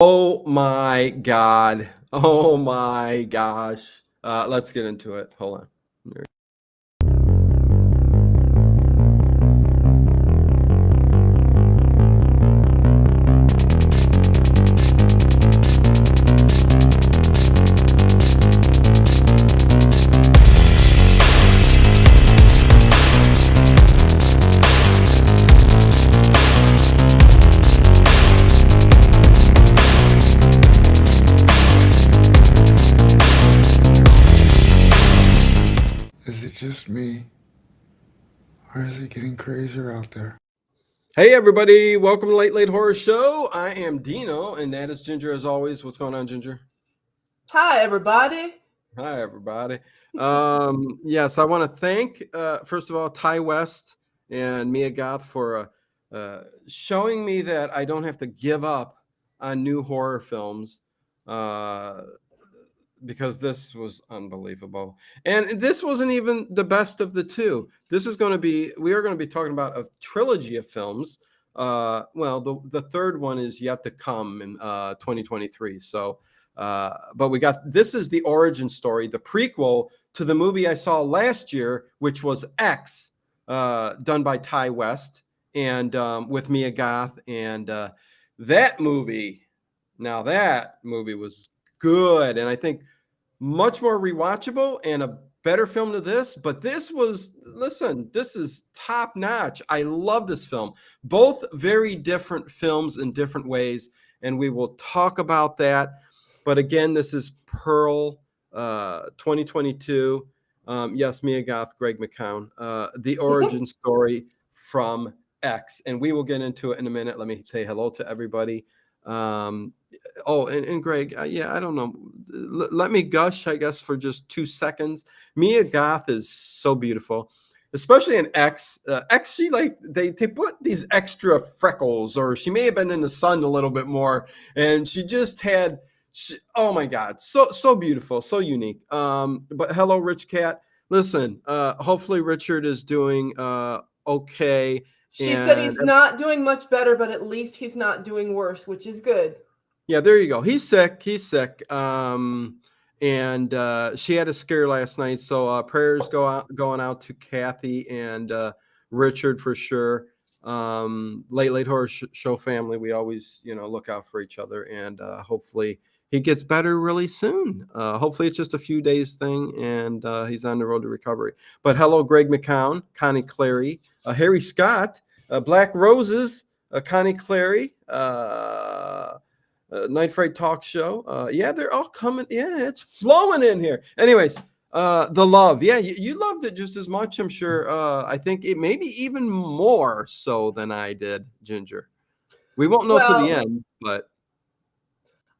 Oh my God. Oh my gosh. Let's get into it. Hold on. Is it just me? Or is it getting crazier out there? Hey everybody, welcome to Late Late Horror Show. I am Dino, and that is Ginger as always. What's going on, Ginger? Hi, everybody. Hi everybody. Yes, I want to thank first of all Ty West and Mia Goth for showing me that I don't have to give up on new horror films. Because this was unbelievable. And this wasn't even the best of the two. We are going to be talking about a trilogy of films. The third one is yet to come in 2023. So, but this is the origin story, the prequel to the movie I saw last year, which was X, done by Ty West and with Mia Goth. And that movie was good, and I think much more rewatchable and a better film to this. But this is top notch. I love this film. Both very different films in different ways, and we will talk about that. But again, this is Pearl 2022. Yes, Mia Goth, Greg McCown, the origin story from X, and we will get into it in a minute. Let me say hello to everybody. And Greg, I don't know. Let me gush, I guess, for just 2 seconds. Mia Goth is so beautiful, especially in X. X, she they put these extra freckles, or she may have been in the sun a little bit more, and she just had. Oh my God, so beautiful, so unique. But hello, Rich Cat. Listen, hopefully Richard is doing okay. She said he's not doing much better, but at least he's not doing worse, which is good. Yeah, there you go. He's sick. And she had a scare last night. So prayers going out to Kathy and Richard for sure. Late Horror Show family. We always, look out for each other, and hopefully he gets better really soon. Hopefully it's just a few days thing, and he's on the road to recovery. But hello, Greg McCown, Connie Clary, Harry Scott, Black Roses, Connie Clary, Night Fright Talk Show. They're all coming. Yeah, it's flowing in here. Anyways, the love. Yeah, you loved it just as much, I'm sure. I think it maybe even more so than I did, Ginger. We won't know till the end, but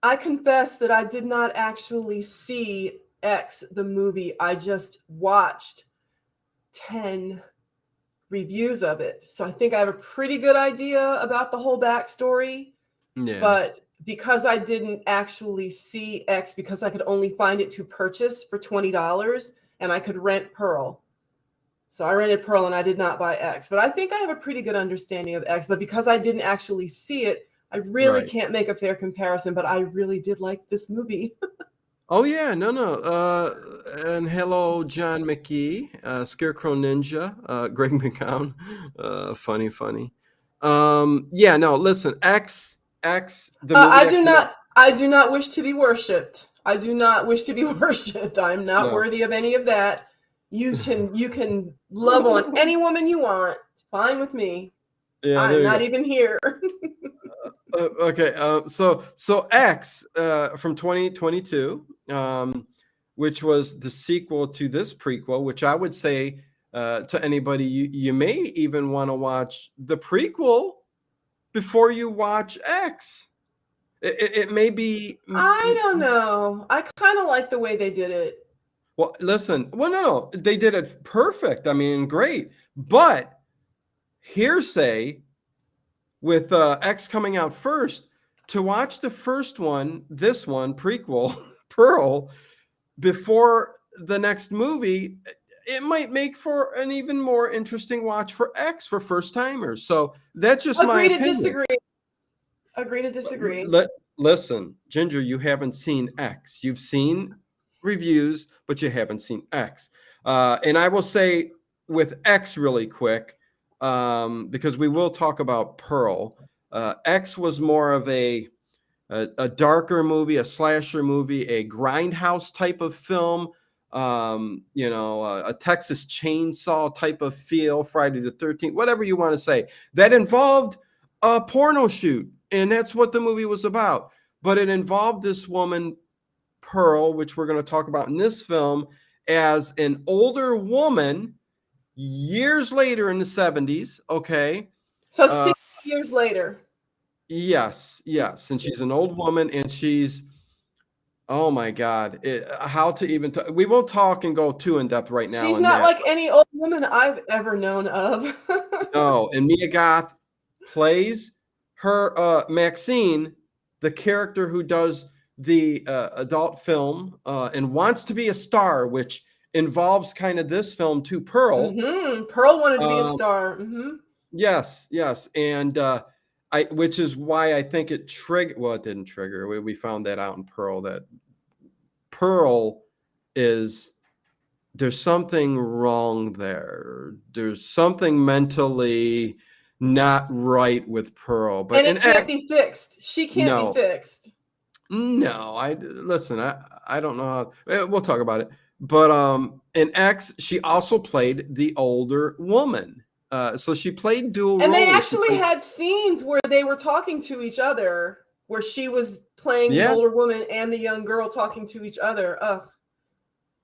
I confess that I did not actually see X, the movie. I just watched 10 reviews of it. So I think I have a pretty good idea about the whole backstory. Yeah. But because I didn't actually see X, because I could only find it to purchase for $20 and I could rent Pearl. So I rented Pearl and I did not buy X. But I think I have a pretty good understanding of X. But because I didn't actually see it, I really can't make a fair comparison. But I really did like this movie. Oh, yeah. No. And hello, John McGee, Scarecrow Ninja, Greg McCown. Funny. Listen, X, the movie. I do not wish to be worshipped. I do not wish to be worshipped. I'm not worthy of any of that. You can love on any woman you want. It's fine with me. Yeah, I'm not even here. Okay. So X from 2022, which was the sequel to this prequel, which I would say to anybody, you may even want to watch the prequel before you watch X. It may be. I don't know. I kind of like the way they did it. Well, listen. Well, no, they did it perfect. I mean, great. But hearsay with X coming out first, to watch the first one, this one prequel, Pearl, before the next movie, it might make for an even more interesting watch for X for first timers. So that's just my opinion. Agree to disagree. listen, Ginger, you haven't seen X. You've seen reviews, but you haven't seen X. And I will say with X really quick, because we will talk about Pearl. X was more of a darker movie, a slasher movie, a grindhouse type of film. A Texas Chainsaw type of feel, Friday the 13th, whatever you want to say, that involved a porno shoot. And that's what the movie was about. But it involved this woman, Pearl, which we're going to talk about in this film, as an older woman years later in the 70s. Okay. So 60 years later. Yes. And she's an old woman, and she's, oh my God, how to even talk. We won't talk and go too in depth right now. She's not like any old woman I've ever known of. No, and Mia Goth plays her Maxine, the character who does the adult film and wants to be a star, which involves kind of this film too. Pearl. Pearl wanted to be a star. Yes, and which is why I think it triggered. Well, it didn't trigger. We found that out in Pearl, that Pearl is, there's something wrong there. There's something mentally not right with Pearl. But and it can't be fixed. She can't be fixed. No, I don't know how. We'll talk about it. But in X, she also played the older woman. So she played dual roles. And they actually had scenes where they were talking to each other, where she was playing the older woman and the young girl talking to each other.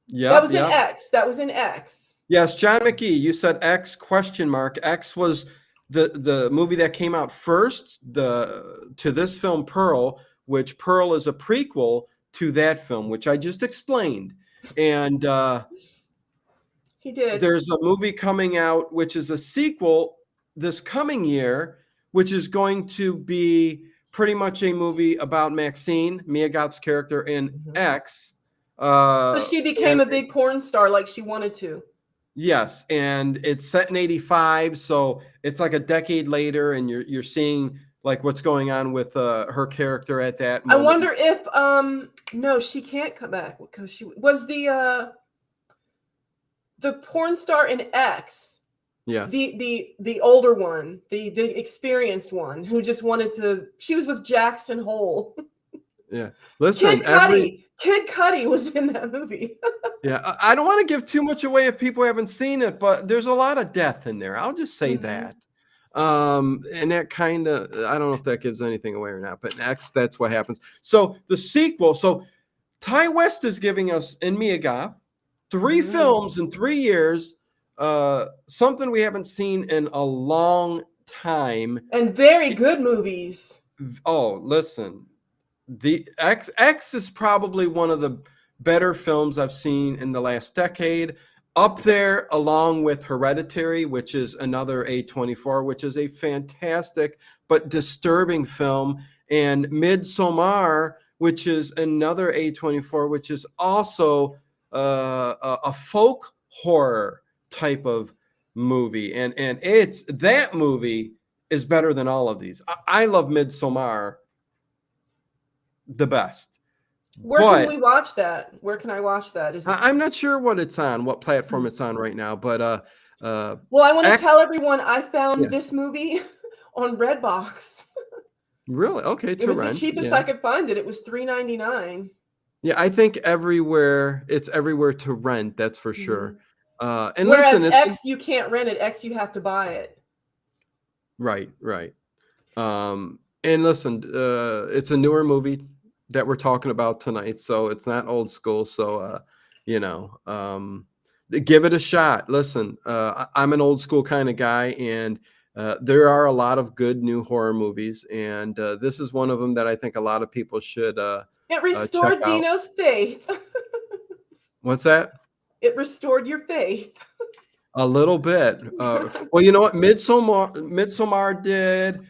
Yeah, that was in X. That was in X. Yes, John McGee, you said X ? X was the movie that came out first to this film, Pearl, which Pearl is a prequel to that film, which I just explained. And he did. There's a movie coming out, which is a sequel this coming year, which is going to be pretty much a movie about Maxine, Mia Goth's character in X. So she became a big porn star like she wanted to. Yes, and it's set in 85, so it's like a decade later, and you're seeing like what's going on with her character at that moment. I wonder if no, she can't come back because she was the porn star in X. Yes. The older one, the experienced one who just wanted to. She was with Jackson Hole. Yeah. Listen, Kid Cudi was in that movie. Yeah, I don't want to give too much away if people haven't seen it, but there's a lot of death in there. I'll just say that. And that kind of, I don't know if that gives anything away or not, but next, that's what happens. So the sequel, so Ty West is giving us, in Mia Goth, 3 films in 3 years, something we haven't seen in a long time. And very good movies. Oh, listen. The X is probably one of the better films I've seen in the last decade, up there along with Hereditary, which is another A24, which is a fantastic but disturbing film, and Midsommar, which is another A24, which is also a folk horror type of movie, and that movie is better than all of these. I love Midsommar the best. Where can we watch that? Where can I watch that? I'm not sure what it's on, what platform it's on right now, but well, I want to tell everyone I found this movie on Redbox. Really? Okay, it was the cheapest I could find it. It was $3.99. Yeah, I think it's everywhere to rent. That's for sure. And whereas listen, X, you can't rent it. X, you have to buy it. Right. And listen, it's a newer movie that we're talking about tonight, so it's not old school. So, give it a shot. Listen, I'm an old school kind of guy, and there are a lot of good new horror movies, and this is one of them that I think a lot of people should. It restored Dino's faith. What's that? It restored your faith. A little bit. Well, you know what? Midsommar did.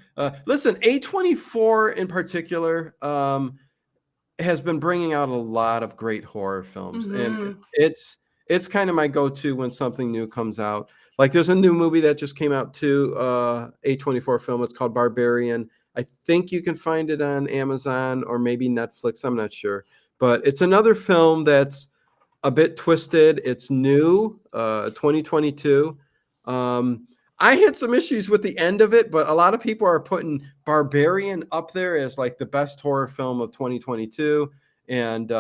Listen, A24 in particular has been bringing out a lot of great horror films, and it's kind of my go-to when something new comes out. Like there's a new movie that just came out too, A24 film. It's called Barbarian. I think you can find it on Amazon or maybe Netflix. I'm not sure, but it's another film that's a bit twisted. It's new, 2022. I had some issues with the end of it, but a lot of people are putting Barbarian up there as like the best horror film of 2022. And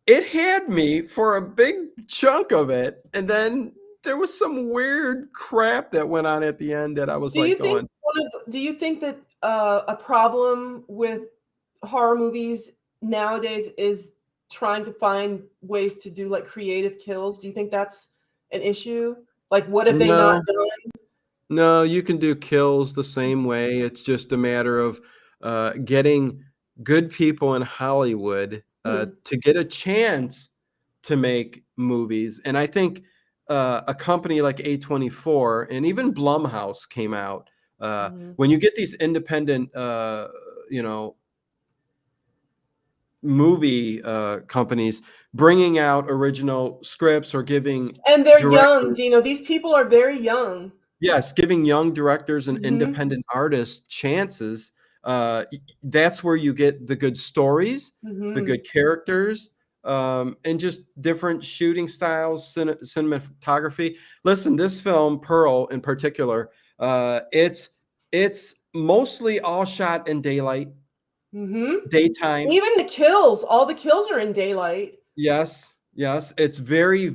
it had me for a big chunk of it. And then there was some weird crap that went on at the end that I was Do like you think going, do you think that a problem with horror movies nowadays is trying to find ways to do like creative kills? Do you think that's an issue? Like, what have they not no. done? No, you can do kills the same way. It's just a matter of getting good people in Hollywood Hmm. to get a chance to make movies. And I think a company like A24 and even Blumhouse came out. Mhm. When you get these independent, movie companies bringing out original scripts or giving And they're young, directors. Dino. These people are very young. Yes, giving young directors and Mhm. independent artists chances, that's where you get the good stories, the Mhm. good characters, and just different shooting styles, cinematography. Listen, this film, Pearl in particular, it's mostly all shot in Mhm. daytime. Even the kills, all the kills are in daylight. Yes, yes, it's very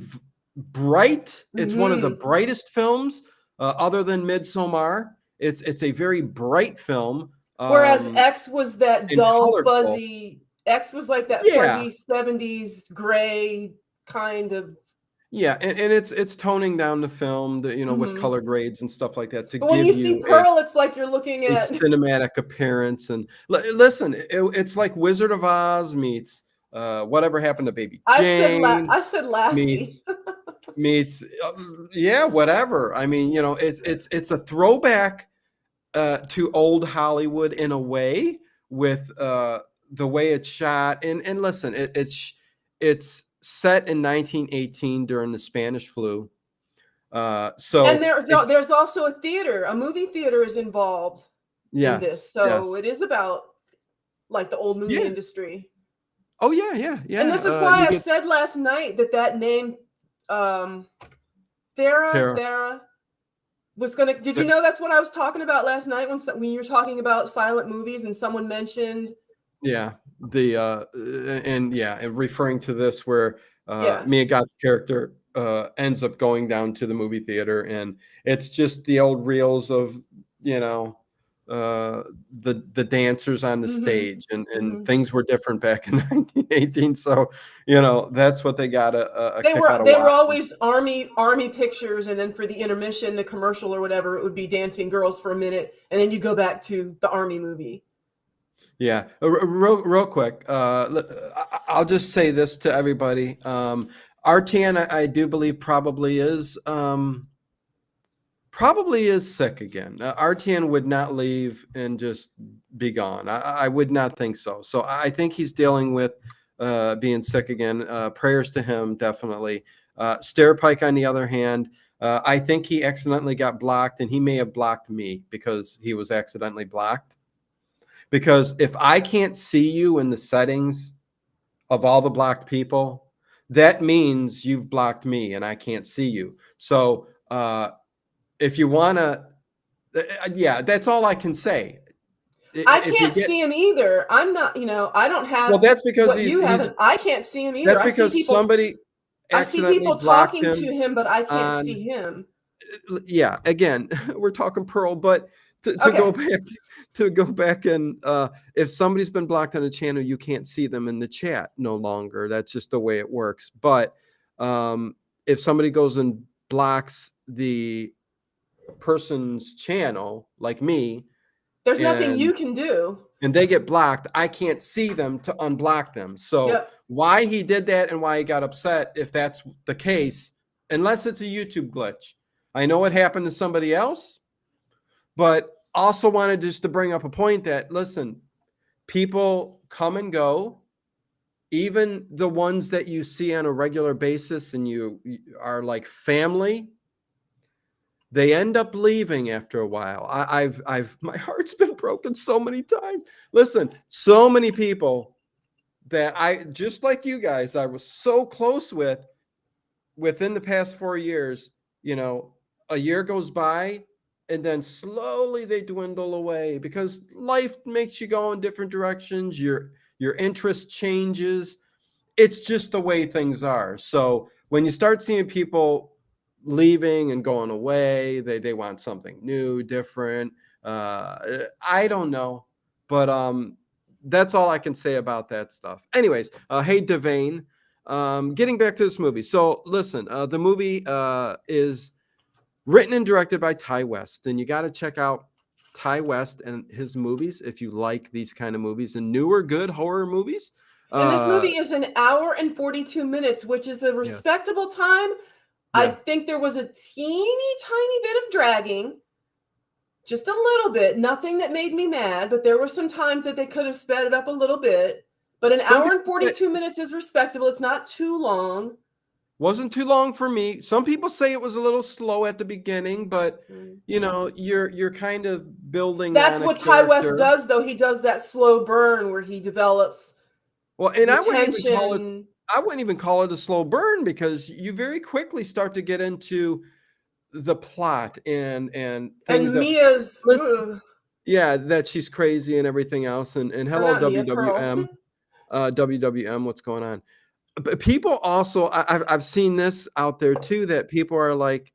bright. It's one of the Mhm. brightest films, other than Midsommar. It's a very bright film, Whereas X was that and dull, colorful. fuzzy X was like that Yeah, fuzzy 70s gray kind of. yeah, and it's toning down the film, with Mhm. color grades and stuff like that to But when give you see you Pearl, it's like you're looking a at cinematic appearance. And listen, it's like Wizard of Oz meets Whatever Happened to Baby Jane I said Lassie. meets yeah, whatever. I mean, it's a throwback to old Hollywood in a way with the way it's shot. And listen, it's set in 1918 during the Spanish flu. And So it's there's also a theater, a movie theater is involved in yes, this. So yes, it is about like the old movie yeah. industry. Oh yeah, yeah, And yeah. this is why You I get said last night that that name, um, Tara. Thera was gonna. Did you know that's what I was talking about last night when you were talking about silent movies and someone mentioned Yeah, the and yeah, and referring to this where Mia yes. Goth's character ends up going down to the movie theater, and it's just the old reels of you know uh, the dancers on the Mm-hmm. stage, and Mm-hmm. things were different back in 1918. So that's what they got a They kick were out of they were watching. always army pictures, and then for the intermission, the commercial or whatever, it would be dancing girls for a minute, and then you go back to the army movie. Yeah, real quick. I'll just say this to everybody. RTN, I do believe probably is sick again. RTN would not leave and just be gone. I would not think so. So I think he's dealing with being sick again. Prayers to him, definitely. Stairpike, on the other hand, I think he accidentally got blocked, and he may have blocked me because he was accidentally blocked. Because if I can't see you in the settings of all the blocked people, that means you've blocked me and I can't see you. So if you want to, yeah, that's all I can say. I If you can't get, see him either. I'm not, I don't well, have that's because what you have, and I can't see him either. that's because somebody I see accidentally people blocked talking to him him, but I can't on, see him. yeah, again, we're talking Pearl, but to go Okay. back and if somebody's been blocked on a channel, you can't see them in the chat no longer. That's just the way it works. But if somebody goes and blocks the person's channel, like me, There's nothing and you can do. they get blocked, I can't see them to unblock them. So Yep. why he did that and why he got upset, if that's the case, unless it's a YouTube glitch. I know it happened to somebody else, but also wanted just to bring up a point that, listen, people come and go, even the ones that you see on a regular basis and you are like family. They end up leaving after a while. My heart's been broken so many times. Listen, so many people that I, just like you guys, I was so close with within the past 4 years, a year goes by and then slowly they dwindle away because life makes you go in different directions. Your interest changes. It's just the way things are. So when you start seeing people leaving and going away, they want something new, different. I don't know, but that's all I can say about that stuff. Anyways, hey Devane, getting back to this movie. So listen, the movie is written and directed by Ty West, and you got to check out Ty West and his movies if you like these kind of movies and newer good horror movies. And this movie is an hour and 42 minutes, which is a Yes. respectable time. Yeah. I think there was a teeny tiny bit of dragging, just a little bit, nothing that made me mad, but there were some times that they could have sped it up a little bit. But an Some hour and people 42 minutes is respectable. It's not too long. Wasn't too long for me. Some people say it was a little slow at the beginning, but you're kind of building. That's on a what Ty West character. does, though. He does that slow burn where he develops Well, and the I wouldn't even call it a slow burn because you very quickly start to get into the plot and things and Mia's. yeah, that she's crazy and everything else. And hello not Mia, WWM, Pearl. WWM, what's going on? But people also, I've seen this out there too, that people are like,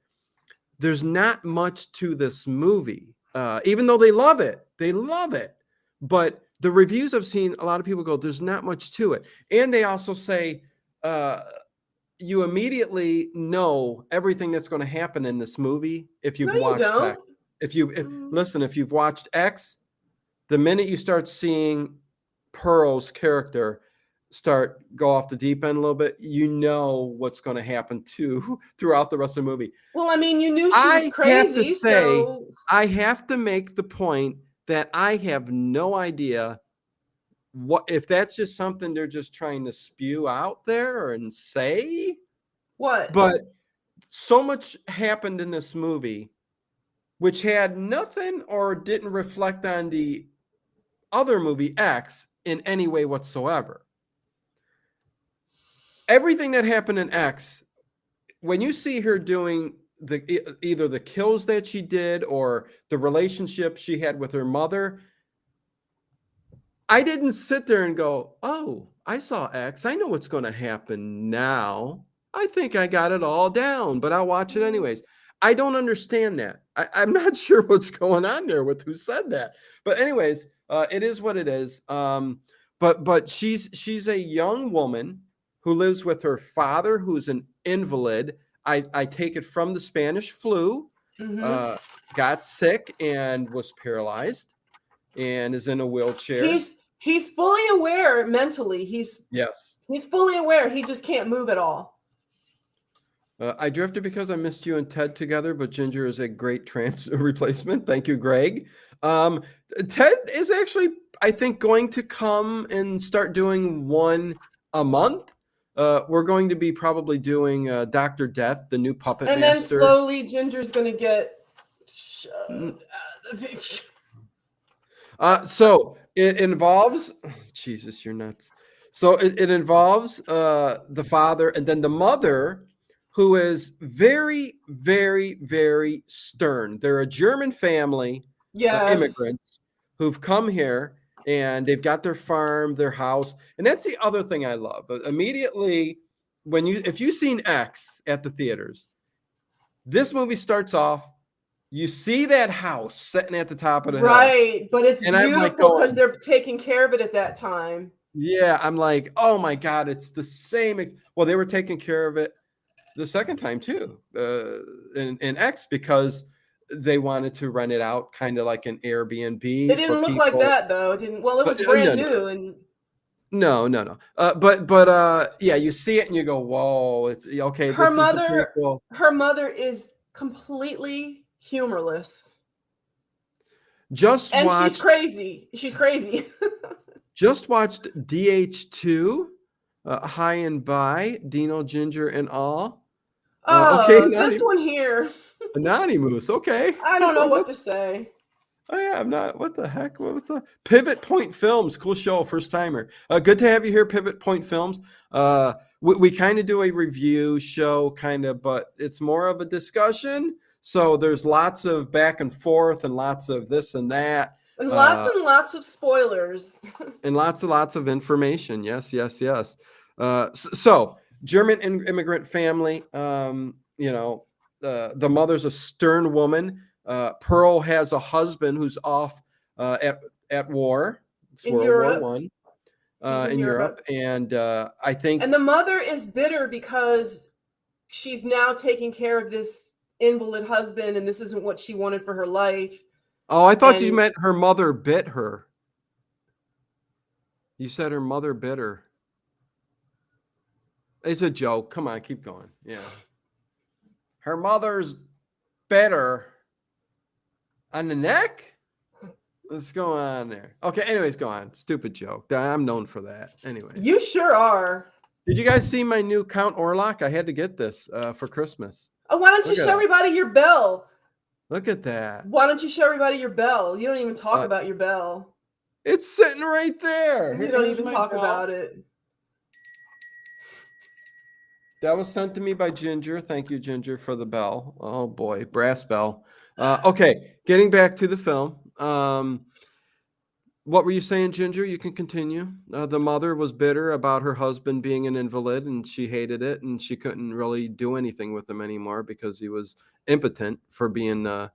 there's not much to this movie, even though they love it. But the reviews I've seen, a lot of people go, there's not much to it. And they also say, you immediately know everything that's going to happen in this movie if you've watched X. If you've watched X, the minute you start seeing Pearl's character go off the deep end a little bit, you know what's going to happen throughout the rest of the movie. Well, I mean, you knew she was crazy, I have to make the point that I have no idea what if that's just something they're just trying to spew out there and say. What? But so much happened in this movie which had nothing or didn't reflect on the other movie X in any way whatsoever. Everything that happened in X, when you see her doing either the kills that she did or the relationship she had with her mother, I didn't sit there and go, oh, I saw X. I know what's going to happen now. I think I got it all down, but I'll watch it anyways. I don't understand that. I'm not sure what's going on there with who said that. But anyways, it is what it is. But she's a young woman who lives with her father, who's an invalid. I take it from the Spanish flu, got sick and was paralyzed and is in a wheelchair. He's fully aware mentally. He's fully aware. He just can't move at all. I drifted because I missed you and Ted together, but Ginger is a great trans replacement. Thank you, Greg. Ted is actually, I think, going to come and start doing one a month. We're going to be probably doing Dr. Death, the new puppet master. And then slowly Ginger's going to get shoved out of the picture. So it involves, Jesus, you're nuts. So it involves the father and then the mother, who is very, very, very stern. They're a German family, immigrants who've come here and they've got their farm, their house. And that's the other thing I love. Immediately, if you've seen X at the theaters, this movie starts off, you see that house sitting at the top of the hill. Right, but it's beautiful because they're taking care of it at that time. Yeah, I'm like, oh my God, it's the same. Well, they were taking care of it the second time too, in X, because they wanted to rent it out kind of like an Airbnb. It didn't look like that though. It didn't. Well, it was brand new and. No. But yeah, you see it and you go, whoa, it's okay. Her mother is completely humorless. She's crazy. She's crazy. Just watched DH2, High and By, Dino, Ginger, and all. Okay, this one here. Anonymous. Okay. I don't know what to say. Oh yeah, I'm not. What the heck? What's the Pivot Point Films? Cool show, first timer. Good to have you here, Pivot Point Films. We kind of do a review show, kind of, but it's more of a discussion. So there's lots of back and forth and lots of this and that. And lots of spoilers. And lots of information. Yes. So German immigrant family. The mother's a stern woman. Pearl has a husband who's off at war. It's In World Europe. War One He's in Europe, and I think. And the mother is bitter because she's now taking care of this invalid husband, and this isn't what she wanted for her life. Oh, I thought you meant her mother bit her. You said her mother bit her. It's a joke. Come on, keep going. Yeah. Her mother's bit her on the neck? What's going on there? Okay, anyways, go on. Stupid joke. I'm known for that. Anyway. You sure are. Did you guys see my new Count Orlok? I had to get this for Christmas. Oh, why don't you show everybody your bell? Look at that. Why don't you show everybody your bell? You don't even talk about your bell. It's sitting right there. You don't even talk about it. That was sent to me by Ginger. Thank you, Ginger, for the bell. Oh, boy. Brass bell. Okay, getting back to the film. What were you saying, Ginger? You can continue. The mother was bitter about her husband being an invalid, and she hated it, and she couldn't really do anything with him anymore because he was impotent for being a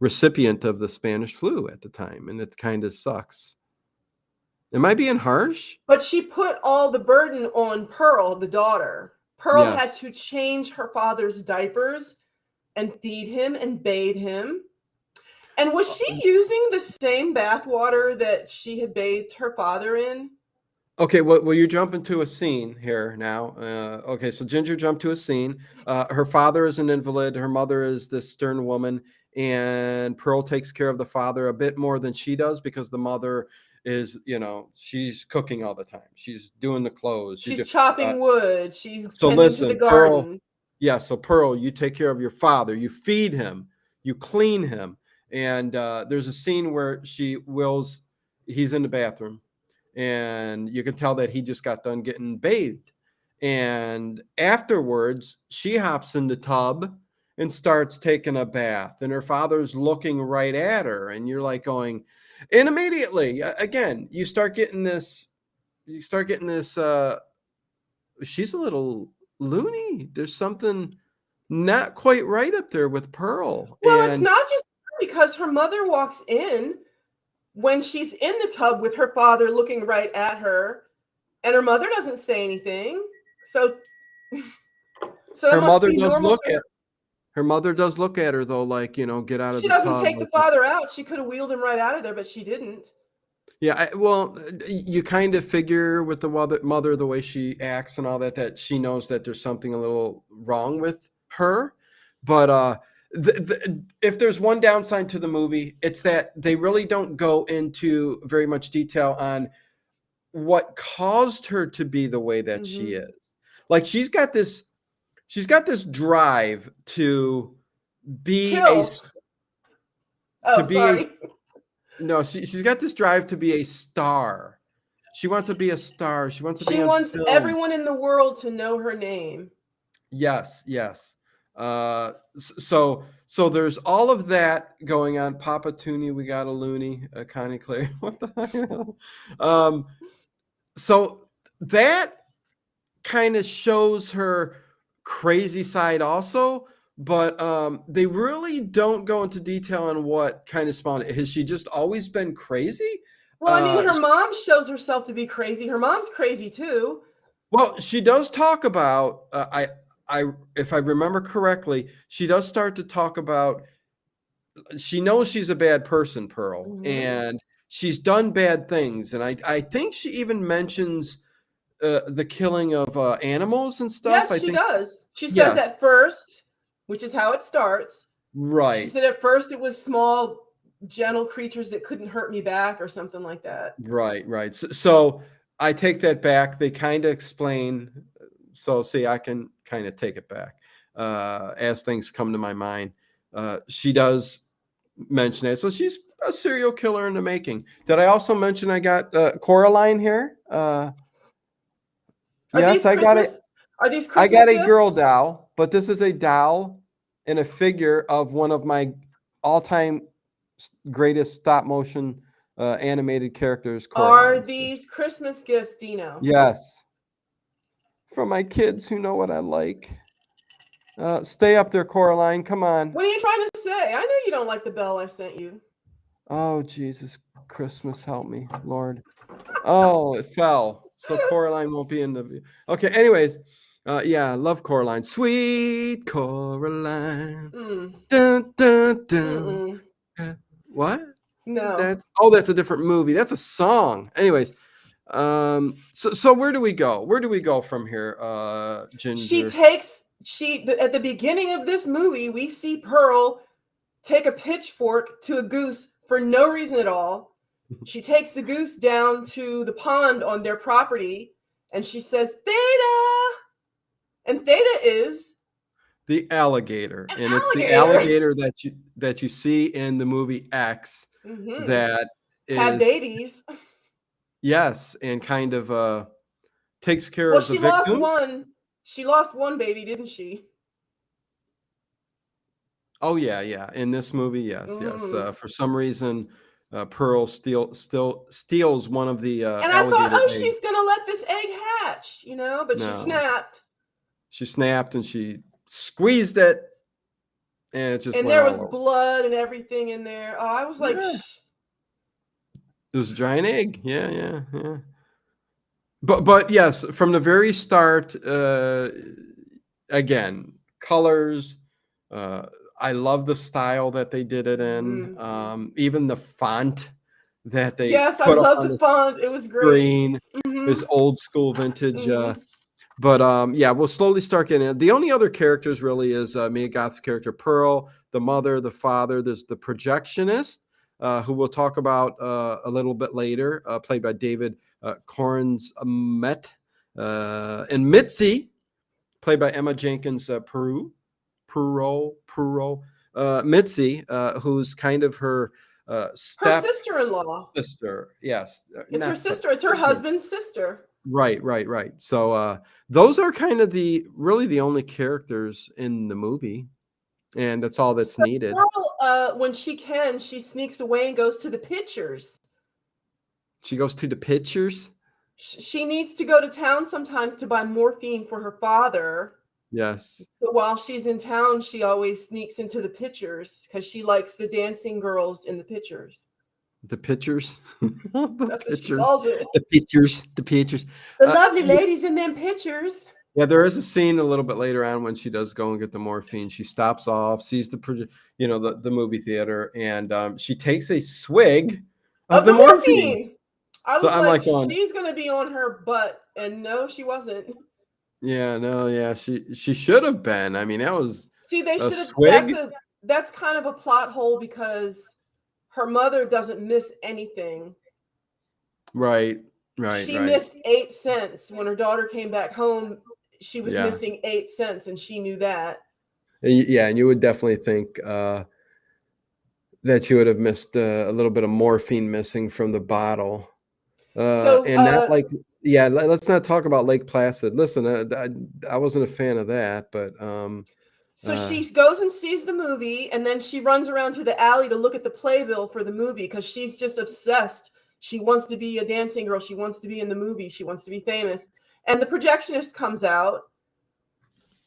recipient of the Spanish flu at the time, and it kind of sucks. Am I being harsh? But she put all the burden on Pearl, the daughter. Pearl had to change her father's diapers and feed him and bathe him. And was she using the same bathwater that she had bathed her father in? Okay, well, you're jumping to a scene here now. Okay, so Ginger jumped to a scene. Her father is an invalid. Her mother is this stern woman. And Pearl takes care of the father a bit more than she does because the mother is, she's cooking all the time. She's doing the clothes. She's chopping wood. She's so tending listen, to the garden. So Pearl, you take care of your father. You feed him. You clean him. And there's a scene where he's in the bathroom, and you can tell that he just got done getting bathed. And afterwards, she hops in the tub and starts taking a bath, and her father's looking right at her, and you're like going, and immediately, again, you start getting this, she's a little loony. There's something not quite right up there with Pearl. Well, it's not just because her mother walks in when she's in the tub with her father looking right at her, and her mother doesn't say anything. So her mother does look at her mother does look at her though, like, get out of the tub. She doesn't take the father out. She could have wheeled him right out of there, but she didn't. Yeah, well, you kind of figure with the mother, the way she acts and all that she knows that there's something a little wrong with her. But if there's one downside to the movie, it's that they really don't go into very much detail on what caused her to be the way that she is. Like she's got this drive to be she's got this drive to be a star. She wants to be a star. She wants everyone in the world to know her name. Yes. So there's all of that going on. Papa Tooney, we got a loony, Connie Clay. What the hell? So that kind of shows her crazy side also, but they really don't go into detail on what kind of spawned it. Has she just always been crazy? Well, I mean, her mom shows herself to be crazy. Her mom's crazy too. Well, she does talk about, if I remember correctly, she does start to talk about, she knows she's a bad person, Pearl, and she's done bad things. And I think she even mentions the killing of animals and stuff. Yes, she does. She says at first, which is how it starts. Right. She said at first it was small, gentle creatures that couldn't hurt me back or something like that. Right. So I take that back. They kind of explain. So see, I can kind of take it back. as things come to my mind. She does mention it. So she's a serial killer in the making. Did I also mention I got Coraline here? Yes, I got it. Are these I Christmas got a girl gifts? doll, but this is a doll and a figure of one of my all-time greatest stop motion animated characters, Are Coraline. So, these Christmas gifts, Dino? yes, for my kids who know what I like. Stay up there, Coraline. Come on. What are you trying to say? I know you don't like the bell I sent you. Oh, Jesus, Christmas, help me, Lord. Oh, it fell. So Coraline won't be in the. Okay, anyways. Yeah, I love Coraline. Sweet Coraline. Mm. Dun, dun, dun. Mm-mm. What? No. That's a different movie. That's a song. Anyways, so where do we go? Where do we go from here, Ginger? At the beginning of this movie, we see Pearl take a pitchfork to a goose for no reason at all. She takes the goose down to the pond on their property, and she says, Theta! And Theta is The alligator, an and it's the alligator. alligator that you see in the movie X Mhm. that Had is babies. yes, and kind of takes care Well, of the victims. She lost one baby, didn't she? Oh yeah. In this movie, yes. Mm. For some reason, Pearl steals one of the And I thought, alligator oh, eggs. she's gonna let this egg hatch, but she No, snapped. she snapped and she squeezed it, and it just And went there all was over. blood and everything in there. Oh, I was like, Yeah. It was a giant egg. Yeah. But yes, from the very start, again, colors. I love the style that they did it in. Even the font that they yes, I put up love on the the font. It was great. screen is old school vintage. Mhm. But yeah, we'll slowly start getting it. The only other characters really is Mia Goth's character Pearl, the mother, the father. There's the projectionist, who we'll talk about a little bit later, played by David Cornsmet, and Mitzi, played by Emma Jenkins-Purro. Mitzi, who's kind of her Her step sister-in-law. sister. Yes, It's her not step sister. It's her sister. husband's sister. Right. So those are kind of really the only characters in the movie, and that's all that's So needed. Pearl, when she can, she sneaks away and goes to the pictures. She goes to the pictures. She needs to go to town sometimes to buy morphine for her father. Yes, So while she's in town, she always sneaks into the pictures because she likes the dancing girls in the pictures. the pictures. The That's what she pictures. calls it. The pictures. The pictures. The lovely Yeah, ladies in them pictures. yeah, there is a scene a little bit later on when she does go and get the morphine. She stops off, sees the movie theater, and she takes a swig of the morphine. I So was I'm like, like going, she's gonna be on her butt, and no, she wasn't. yeah, no, yeah, she should have been. I mean, that was See, they a should have. swig. That's kind of a plot hole because her mother doesn't miss anything. Right. She missed 8 cents when her daughter came back home. She was Yeah. missing 8 cents, and she knew that. Yeah, and you would definitely think that you would have missed a little bit of morphine missing from the bottle. And not like, yeah, let's not talk about Lake Placid. Listen, I wasn't a fan of that, but so she goes and sees the movie, and then she runs around to the alley to look at the playbill for the movie because she's just obsessed. She wants to be a dancing girl. She wants to be in the movie. She wants to be famous. And the projectionist comes out,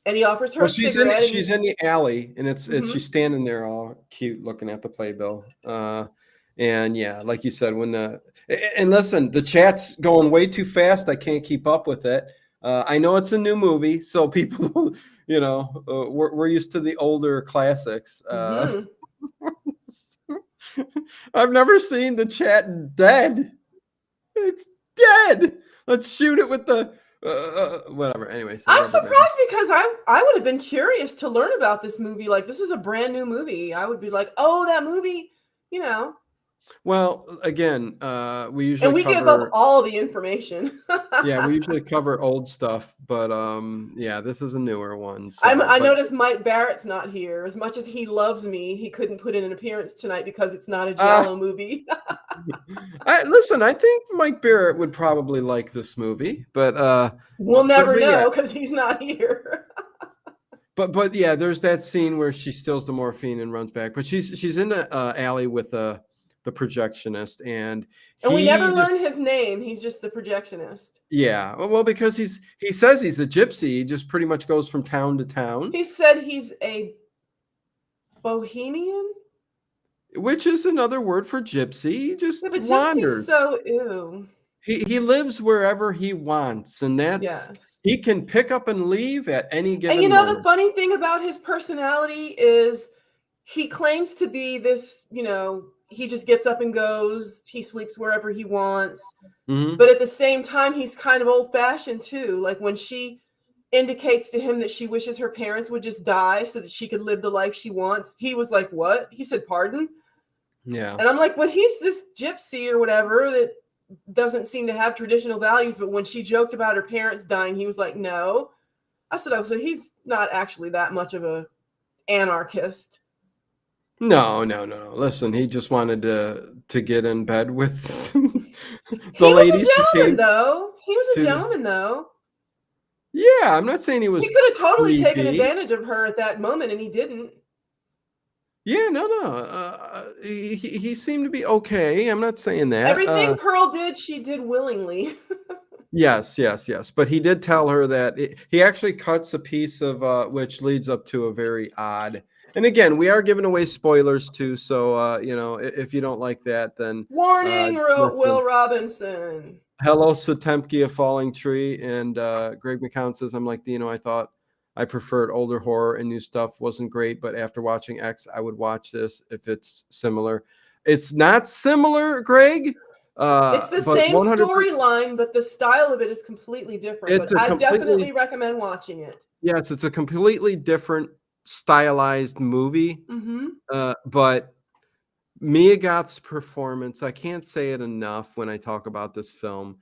and he offers her a cigarette. She's in the alley, and it's she's standing there all cute, looking at the playbill. And yeah, like you said, and listen, the chat's going way too fast. I can't keep up with it. I know it's a new movie, so people, we're used to the older classics. I've never seen the chat dead. It's dead. Let's shoot it with the whatever. Anyway, so I'm surprised because I would have been curious to learn about this movie. Like, this is a brand new movie. I would be like, oh, that movie, Well, again, we And usually we give up cover, all the information. yeah, we usually cover old stuff, but yeah, this is a newer one. I But noticed Mike Barrett's not here. As much as he loves me, he couldn't put in an appearance tonight because it's not a uh, Giallo movie. listen, I think Mike Barrett would probably like this movie, We'll never but yeah, know because he's not here. but yeah, there's that scene where she steals the morphine and runs back, but she's in the alley with the projectionist, and And we he never just, learn his name. He's just the projectionist. yeah, well, because he says he's a gypsy, he just pretty much goes from town to town, He said he's a bohemian. which is another word for gypsy. He just Yeah, but gypsy's wanders. so ew. He lives wherever he wants, and that's Yes. he can pick up and leave at any And given you know, the moment. funny thing about his personality is he claims to be this, he just gets up and goes, he sleeps wherever he wants. Hmm. But at the same time, he's kind of old fashioned too. Like when she indicates to him that she wishes her parents would just die so that she could live the life she wants, he was like, "What?" He said, "Pardon?" Yeah. And I'm like, "Well, he's this gypsy or whatever that doesn't seem to have traditional values." But when she joked about her parents dying, he was like, "No." I said, "Oh, so he's not actually that much of a anarchist." No. Listen, he just wanted to get in bed with the He was a ladies who gentleman, came though. He was a to. gentleman, though. Yeah, I'm not saying he He was could have totally taken creepy. advantage of her at that moment, and he didn't. Yeah, no. He seemed to be okay. I'm not saying that. Everything Pearl did, she did willingly. Yes. But he did tell her that he actually cuts a piece of which leads up to a very odd. And again, we are giving away spoilers too, so if you don't like that, then Warning, listen. Will Robinson. Hello, Satemki, a falling tree, and Greg McCown says, "I'm like Dino. I thought I preferred older horror and new stuff wasn't great, but after watching X, I would watch this if it's similar. It's not similar, Greg, It's the but same 100%. storyline, but the style of it is completely different. It's But a I completely definitely recommend watching it. Yes, it's a completely different stylized movie. Mm-hmm. But Mia Goth's performance, I can't say it enough when I talk about this film.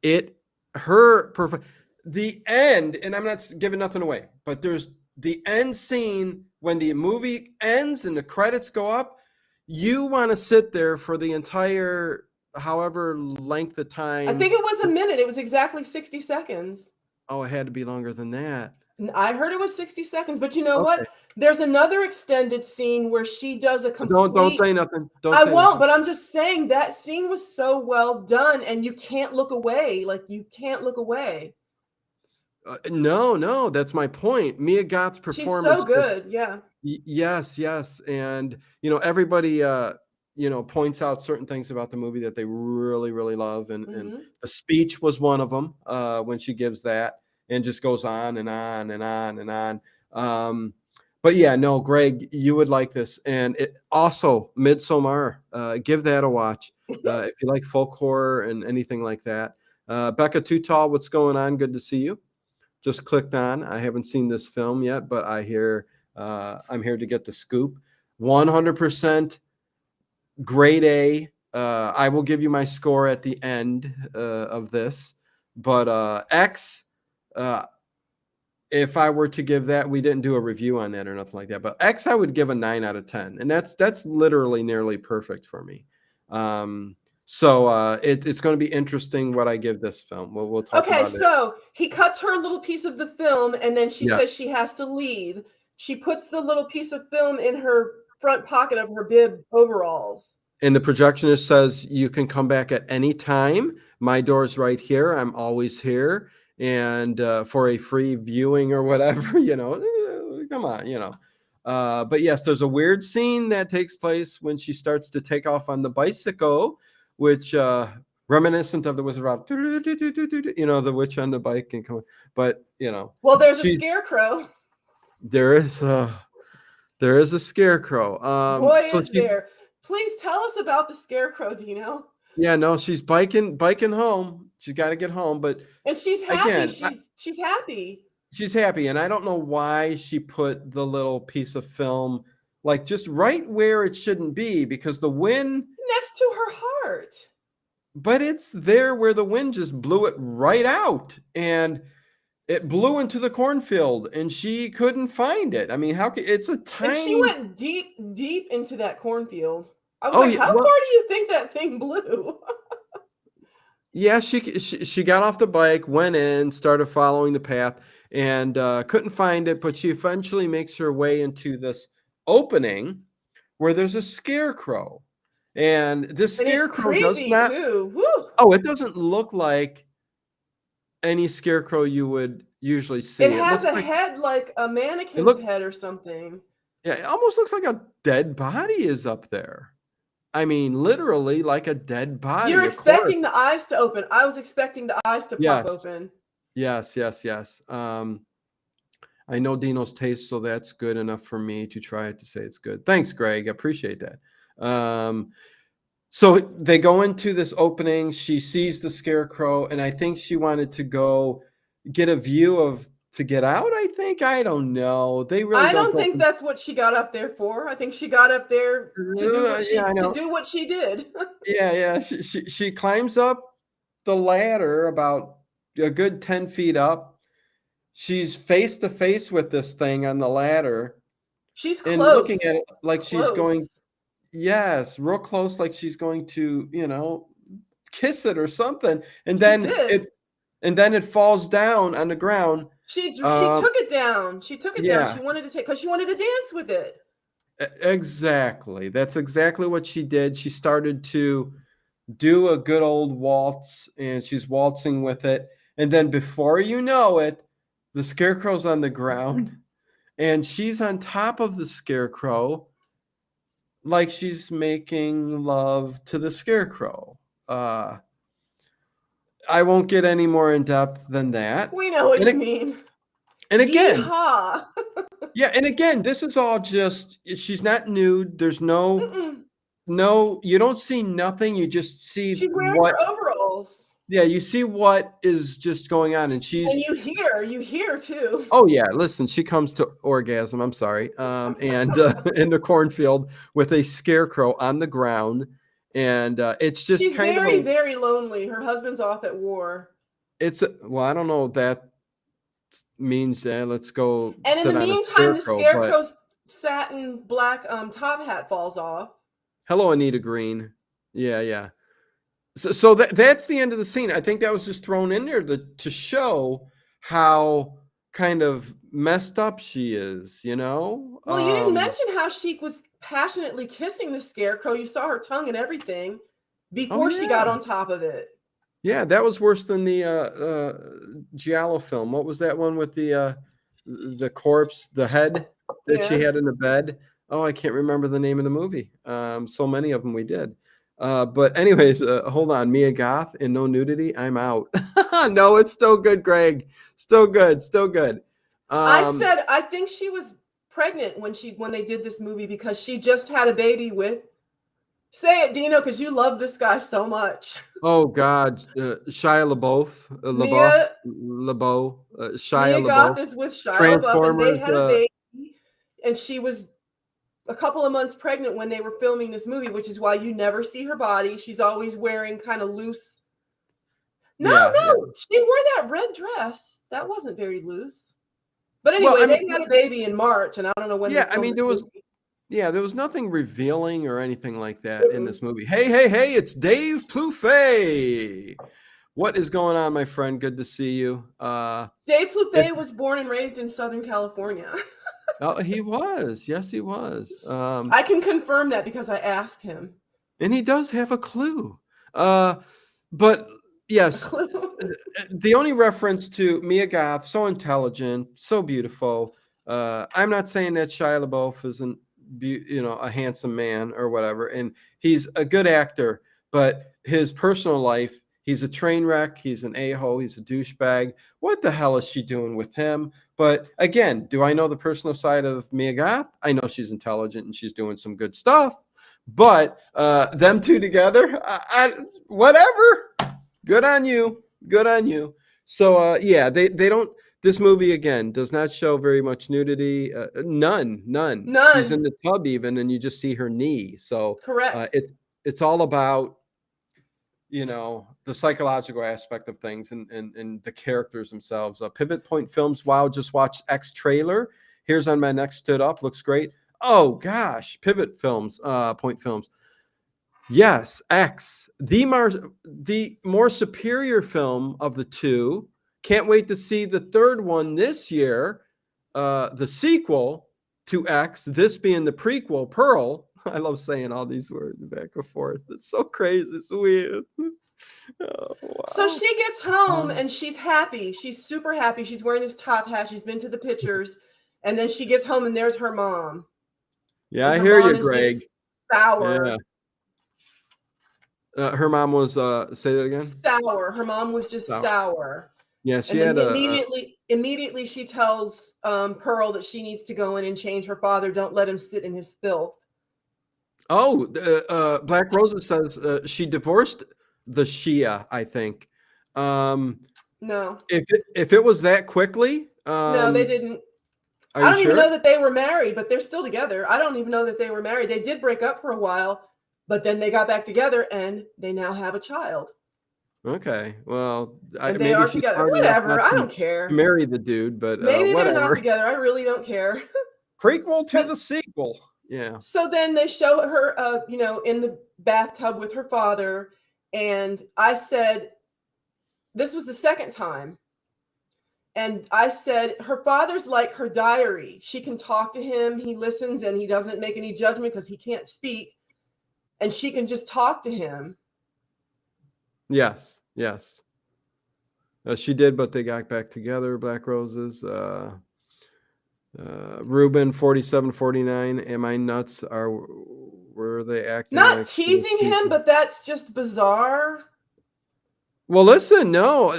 It her perf- The end, and I'm not giving nothing away, but there's the end scene when the movie ends and the credits go up. You want to sit there for the entire however length of I time. think it was a minute. It was exactly 60 seconds. Oh, it had to be longer than that. I heard it was 60 seconds, but you know Okay. what? There's another extended scene where she does a Don't complete. say nothing. Don't I say won't, nothing. but I'm just saying that scene was so well done, and you can't look away. Like you can't look away. No, that's my point. Mia Goth's She's performance so good. Yeah. yes, and everybody points out certain things about the movie that they really really love, and Hmm. the speech was one of them when she gives that, and just goes on and on and on and on. But yeah, no, Greg, you would like this, and also Midsommar. Give that a watch if you like folk horror and anything like that. Becca Too Tall, what's going on? Good to see you. Just clicked on. I haven't seen this film yet, but I hear I'm here to get the scoop. 100% grade A. I will give you my score at the end of this, but X. If I were to give that, we didn't do a review on that or nothing like that, but X I would give a 9 out of 10, and that's literally nearly perfect for me. So it's going to be interesting what I give this film. We'll talk Okay, about it. so he cuts her little piece of the film, and then she Yeah. says she has to leave. She puts the little piece of film in her front pocket of her bib overalls. And the projectionist says, "You can come back at any time. My door's right here. I'm always here. And for a free viewing or whatever, come on. But yes, there's a weird scene that takes place when she starts to take off on the bicycle, which reminiscent of the Wizard of Oz, the witch on the bike and come. But Well, there's a she scarecrow. there is a scarecrow. Boy, So is she. there. Please tell us about the scarecrow, Dino. Yeah, no, she's biking home. She's got to get home, but And she's happy. again, She's happy. she's happy, and I don't know why she put the little piece of film like just right where it shouldn't be because the wind, Next to her heart. but it's there where the wind just blew it right out. And it blew into the cornfield and she couldn't find it. I mean, how could it's a And she tiny went deep, deep into that cornfield. I was oh like, yeah, how far well, do you think that thing blew? yeah, she got off the bike, went in, started following the path, and couldn't find it. But she eventually makes her way into this opening where there's a scarecrow, and this And it's scarecrow does creepy not. too. Woo. Oh, it doesn't look like any scarecrow you would usually see. It It has looks a like head like a it mannequin's look. head or something. Yeah, it almost looks like a dead body is up there. I mean, literally like a dead body. You're Of course. expecting the eyes to open. I was expecting the eyes to pop Yes. open. Yes. I know Dino's taste, so that's good enough for me to try it to say it's good. Thanks, Greg. I appreciate that. So they go into this opening. She sees the scarecrow, and I think she wanted to go get a view of to get out. I think I don't know. They really I don't don't go. think that's what she got up there for. I think she got up there to do what Yeah, I know. she did. Yeah. She climbs up the ladder about a good 10 feet up. She's face to face with this thing on the ladder She's and looking close. at it like she's going, Close. yes, real close, like she's going to, kiss it or something. And She then did. it falls down on the ground. She Um, took it down. She took it down. yeah, She wanted to take because she wanted to dance with it. exactly. That's exactly what she did. She started to do a good old waltz and she's waltzing with it. And then before you know it, the scarecrow's on the ground and she's on top of the scarecrow like she's making love to the scarecrow. I won't get any more in depth than that. We know what And, you mean. and again, Yeehaw. yeah, and again, this is all just she's not nude. There's Mm-mm. no, you don't see nothing. You just see She's wearing what, her overalls. yeah, you see what is just going on, and she's. And you hear too. Oh yeah, listen, she comes to orgasm. I'm sorry, and in the cornfield with a scarecrow on the ground, and it's just She's kind very, of a. very lonely. Her husband's off at war. Well, I don't know what that means. Let's go And in sit the on a meantime, the scarecrow. But scarecrow's satin black top hat falls off. hello, Anita Green. Yeah. So that's the end of the scene. I think that was just thrown in there to show how kind of messed up she is, Well, you didn't mention how she was passionately kissing the scarecrow. You saw her tongue and everything before she got on top of it. Yeah, that was worse than the Giallo film. What was that one with the corpse, the head that she had in the bed? Oh, I can't remember the name of the movie. So many of them we did. But anyways, hold on. Mia Goth and no nudity. I'm out. No, it's still good, Greg. Still good. I said I think she was pregnant when they did this movie because she just had a baby with. Say it, Dino, because you love this guy so much. Oh God, Shia LaBeouf, Mia Shia Goth LaBeouf. is with Shia LaBeouf, and Transformers. they had a baby, and she was a couple of months pregnant when they were filming this movie, which is why you never see her body. She's always wearing kind of loose. No, she wore that red dress. That wasn't very loose. But anyway, they had a baby in March, and I don't know when. Yeah, I mean there was nothing revealing or anything like that in this movie. Hey, it's Dave Plouffe. What is going on, my friend? Good to see you. Dave Plouffe was born and raised in Southern California. Oh, he was. Yes, he was. I can confirm that because I asked him. And he does have a clue. But yes, the only reference to Mia Goth, so intelligent, so beautiful. I'm not saying that Shia LaBeouf isn't, a handsome man or whatever, and he's a good actor, but his personal life, he's a train wreck. He's an a-hole. He's a douchebag. What the hell is she doing with him? But again, do I know the personal side of Mia Goth? I know she's intelligent and she's doing some good stuff. But them two together, whatever. Good on you. So yeah, they This movie again does not show very much nudity. None. She's in None. the tub even, and you just see her knee. So Correct. it's all about, you know, the psychological aspect of things and the characters themselves. Pivot Point Films. Wow, just watched X trailer. Here's on my next stood up. Looks great. Oh gosh, Pivot Films. Point Films. Yes, X, the more superior film of the two. Can't wait to see the third one this year, the sequel to X, this being the prequel, Pearl. I love saying all these words back and forth. It's so crazy. It's weird. Oh, wow. So she gets home and she's happy. She's super happy. She's wearing this top hat. She's been to the pictures. And then she gets home and there's her mom. Yeah, And I her hear mom you, is Greg. just sour. Yeah. Her mom was, say that again? Sour. Her mom was just sour. Yeah, she and had then immediately she tells Pearl that she needs to go in and change her father. Don't let him sit in his filth. Oh, Black Rosa says she divorced the Shia, I think. No. If it was that quickly, no, they didn't. I don't even sure? know that they were married, but they're still together. I don't even know that they were married. They did break up for a while, but then they got back together and they now have a child. Okay, well, and they are together. Whatever, I don't care. Marry the dude, but maybe whatever. they're not together. I really don't care. Prequel to the sequel. Yeah. So then they show her, you know, in the bathtub with her father, and I said, this was the second time. And I said, her father's like her diary. She can talk to him. He listens and he doesn't make any judgment because he can't speak. And she can just talk to him. Yes. She did, but they got back together, Black Roses. Ruben 4749. Am I nuts? Were they acting not like teasing him, but that's just bizarre. Well, listen, no.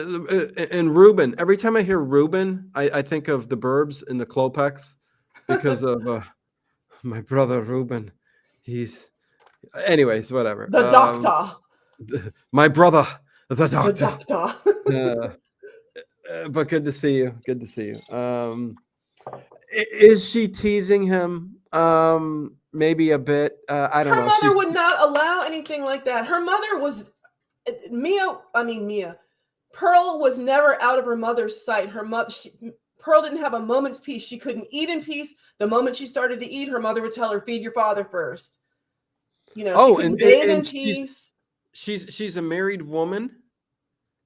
And Ruben, every time I hear Ruben, I think of the Burbs and the Klopex because of my brother Ruben. Anyways, whatever. The doctor. My brother, the doctor. The doctor. But good to see you. Good to see you. Is she teasing him? Maybe a bit. I don't know. Her mother would not allow anything like that. Her mother was Mia. Pearl was never out of her mother's sight. Pearl didn't have a moment's peace. She couldn't eat in peace. The moment she started to eat, her mother would tell her, "Feed your father first." You know, she couldn't bathe in peace. She's a married woman,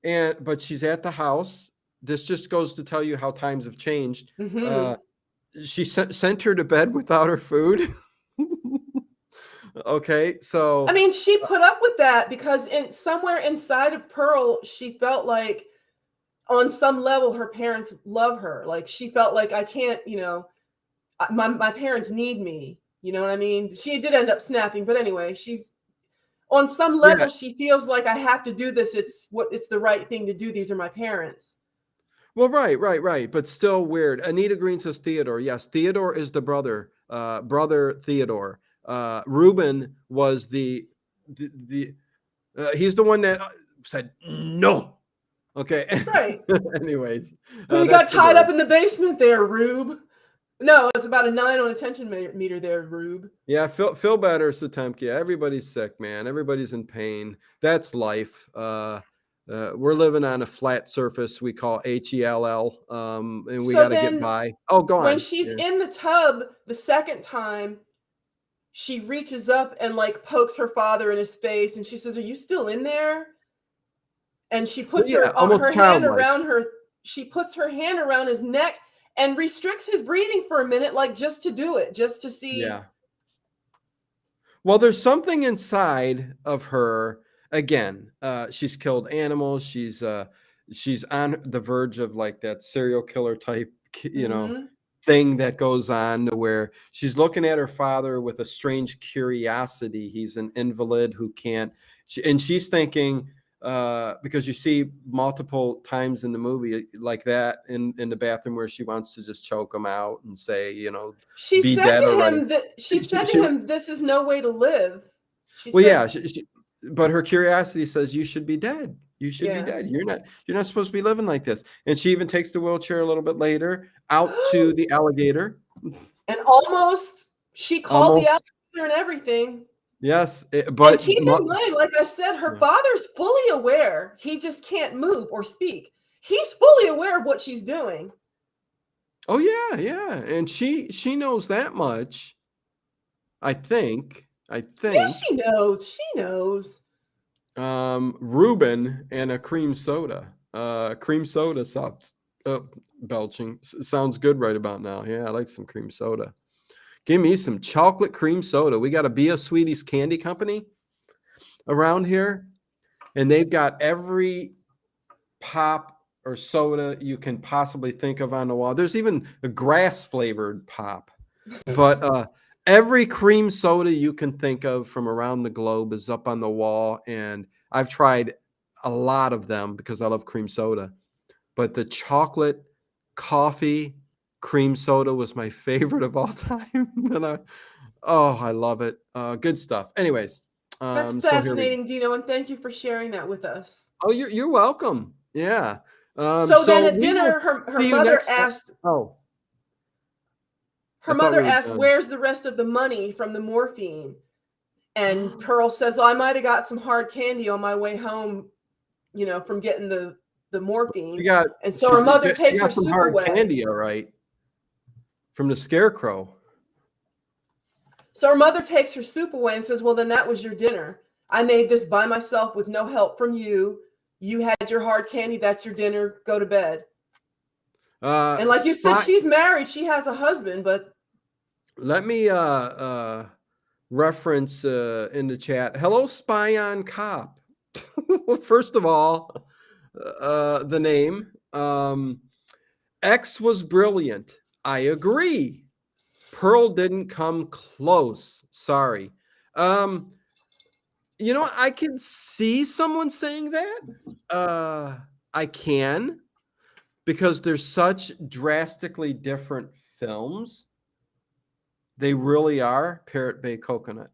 but she's at the house. This just goes to tell you how times have changed. Mm-hmm. She sent her to bed without her food. Okay, so I mean, she put up with that because somewhere inside of Pearl, she felt like on some level her parents love her. Like she felt like I can't, you know, my parents need me. You know what I mean? She did end up snapping, but anyway, she's on some level, she feels like I have to do this. It's the right thing to do. These are my parents. Well, right. But still weird. Anita Green says Theodore. Yes, Theodore is the brother Theodore. Ruben was the he's the one that said no. Okay. Right. Anyways. He got tied up in the basement there, Rube. No, it's about a 9 on a tension meter there, Rube. Yeah, feel better, Satemkia. Everybody's sick, man. Everybody's in pain. That's life. We're living on a flat surface we call HELL, and we got to get by. Oh, go on. When she's in the tub the second time, she reaches up and like pokes her father in his face, and she says, "Are you still in there?" And she puts her hand around her. She puts her hand around his neck and restricts his breathing for a minute, like just to do it, just to see. Yeah. Well, there's something inside of her. Again, she's killed animals. She's on the verge of like that serial killer type, you know, thing that goes on to where she's looking at her father with a strange curiosity. He's an invalid who can't, and she's thinking, because you see multiple times in the movie like that in the bathroom where she wants to just choke him out and say, you know, she said to him that she said to him, "This is no way to live." But her curiosity says you should be dead. You should be Yeah. dead. You're not supposed to be living like this. And she even takes the wheelchair a little bit later out to the alligator. And almost she called the Almost, alligator and everything. yes, And but keep in mind, like I said, her yeah. father's fully aware. He just can't move or speak. He's fully aware of what she's doing. Oh yeah, yeah, and she knows that much. I think. Yeah, she knows. She knows. Reuben and a cream soda. Cream soda sounds belching sounds good right about now. Yeah, I like some cream soda. Give me some chocolate cream soda. We got a Be a Sweeties candy company around here, and they've got every pop or soda you can possibly think of on the wall. There's even a grass flavored pop, but every cream soda you can think of from around the globe is up on the wall, and I've tried a lot of them because I love cream soda. But the chocolate coffee cream soda was my favorite of all time. And I love it. Good stuff. Anyways, That's so here we go. fascinating, Dino, and thank you for sharing that with us. Oh, you're welcome. Yeah. So then at We will dinner, her see you mother next time. asked, Oh, I thought we were done. where's the rest of the money from the morphine? And Pearl says, "Oh, I might have got some hard candy on my way home, from getting the morphine." And so her mother takes her some soup hard away. candy, all right, from the scarecrow. So her mother takes her soup away and says, "Well, then that was your dinner. I made this by myself with no help from you. You had your hard candy. That's your dinner. Go to bed." And like you said, she's married. She has a husband, but let me reference in the chat. Hello, Spy on Cop. First of all, the name. X was brilliant. I agree. Pearl didn't come close. Sorry. I can see someone saying that. I can, because there's such drastically different films. They really are. Parrot Bay Coconut.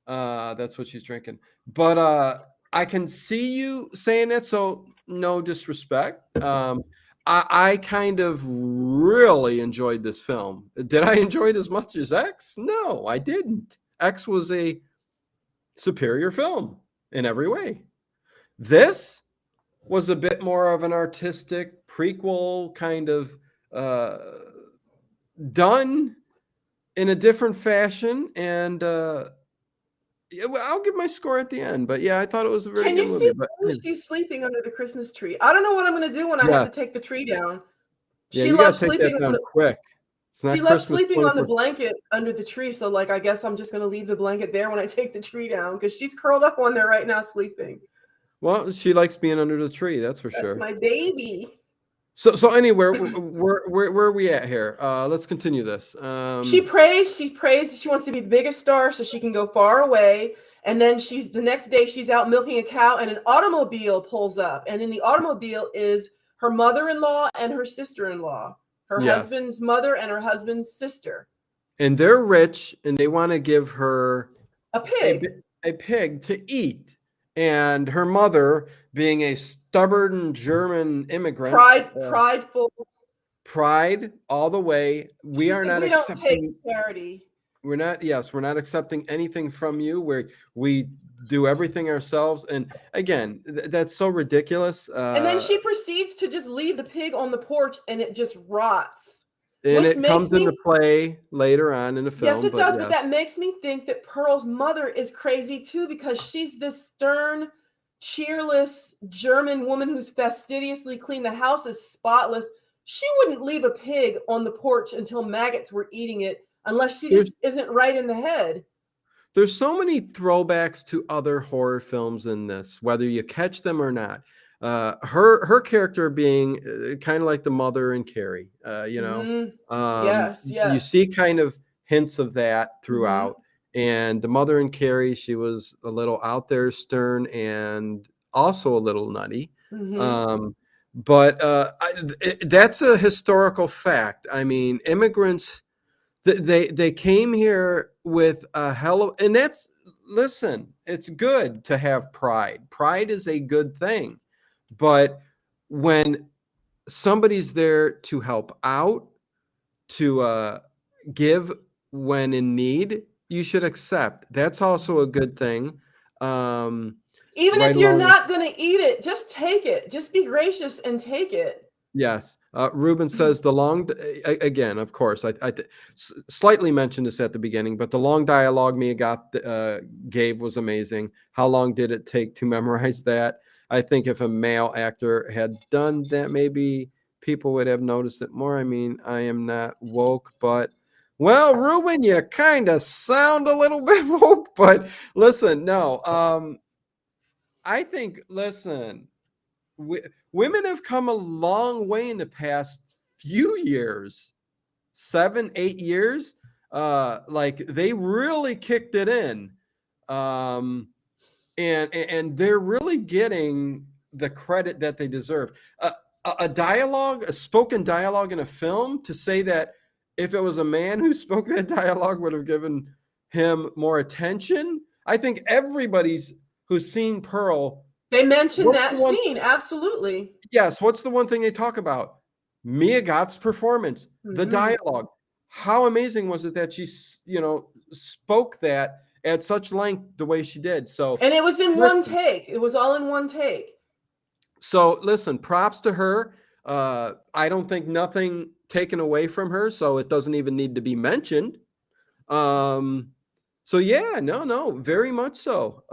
That's what she's drinking. But I can see you saying that, so no disrespect. I kind of really enjoyed this film. Did I enjoy it as much as X? No, I didn't. X was a superior film in every way. This was a bit more of an artistic prequel, kind of done in a different fashion, and I'll give my score at the end. But yeah, I thought it was a very good movie. But she's sleeping under the Christmas tree. I don't know what I'm going to do when I have to take the tree down. Yeah, She you loves gotta take that sleeping down quick. It's not She loves Christmas sleeping on the 24. blanket under the tree. So, like, I guess I'm just going to leave the blanket there when I take the tree down, because she's curled up on there right now sleeping. Well, she likes being under the tree, that's for sure. That's my baby. So anyway, where are we at here? Let's continue this. She prays. She wants to be the biggest star so she can go far away. And then the next day she's out milking a cow, and an automobile pulls up. And in the automobile is her mother-in-law and her sister-in-law, her husband's mother and her husband's sister. And they're rich, and they want to give her a pig to eat. And her mother, being a stubborn German immigrant, prideful, pride all the way. We are not accepting. We don't take charity. We're not accepting anything from you. We do everything ourselves. And again, that's so ridiculous. And then she proceeds to just leave the pig on the porch, and it just rots. And it comes into play later on in the film. Yes, it does. But that makes me think that Pearl's mother is crazy too, because she's this stern, cheerless German woman who's fastidiously clean. The house is spotless. She wouldn't leave a pig on the porch until maggots were eating it, unless she just isn't right in the head. There's so many throwbacks to other horror films in this, whether you catch them or not. Her character being kind of like the mother in Carrie, Yes. You see kind of hints of that throughout. And the mother in Carrie, she was a little out there, stern, and also a little nutty. But that's a historical fact. I mean, immigrants, they came here with a listen, it's good to have pride. Pride is a good thing. But when somebody's there to help out, to give when in need, you should accept. That's also a good thing. Even Right if you're along with, not going to eat it, just take it. Just be gracious and take it. yes. Ruben says the long, again, of course, I slightly mentioned this at the beginning, but the long dialogue Mia gave was amazing. How long did it take to memorize that? I think if a male actor had done that, maybe people would have noticed it more. I mean, I am not woke, but well, Ruben, you kind of sound a little bit woke, but listen, no, I think, listen, women have come a long way in the past few years, 7, 8 years. Like they really kicked it in. Um, and they're really getting the credit that they deserve. A dialogue, a spoken dialogue in a film, to say that if it was a man who spoke that dialogue would have given him more attention. I think everybody's who's seen Pearl. They mentioned What's that the one? scene. Absolutely. Yes. What's the one thing they talk about? Mia Goth's performance, the dialogue. How amazing was it that she, spoke that at such length the way she did? So, And it was in one listen, take. It was all in one take. so listen, props to her. I don't think nothing taken away from her, so it doesn't even need to be mentioned. So yeah, no, very much so.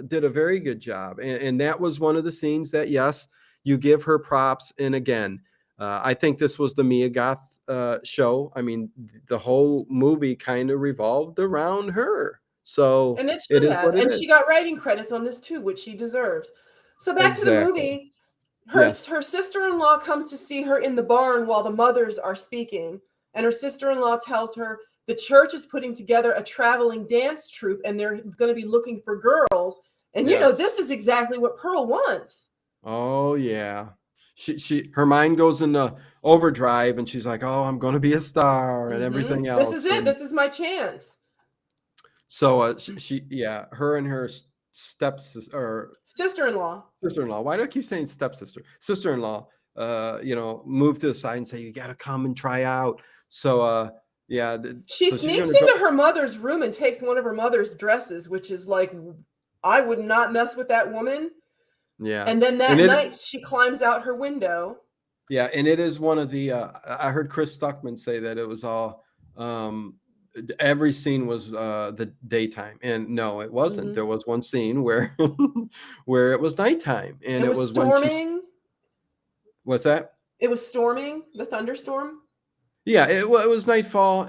Did a very good job, and that was one of the scenes that, yes, you give her props. And again, I think this was the Mia Goth show. I mean, the whole movie kind of revolved around her. So And it it should is have. what it And is. she got writing credits on this too, which she deserves. So back to the Exactly. movie. Her Yes. sister-in-law comes to see her in the barn while the mothers are speaking. And her sister-in-law tells her the church is putting together a traveling dance troupe and they're going to be looking for girls. And Yes. this is exactly what Pearl wants. Oh yeah. Her mind goes into overdrive and she's like, "Oh, I'm going to be a star," and everything This is else. it. And This is my chance. so yeah, her and her stepsister or Sister-in-law. sister-in-law. Why do I keep saying stepsister? Sister-in-law, move to the side and say, "You got to come and try out." So yeah, She so she's sneaks going to go. into her mother's room and takes one of her mother's dresses, which is like, I would not mess with that woman. Yeah. And then that And it, night she climbs out her window. yeah, and it is one of the I heard Chris Stuckman say that it was all every scene was the daytime, and no, it wasn't. There was one scene where where it was nighttime, and It it was was when she's, storming. what's that? It was storming, the thunderstorm. Yeah, it was nightfall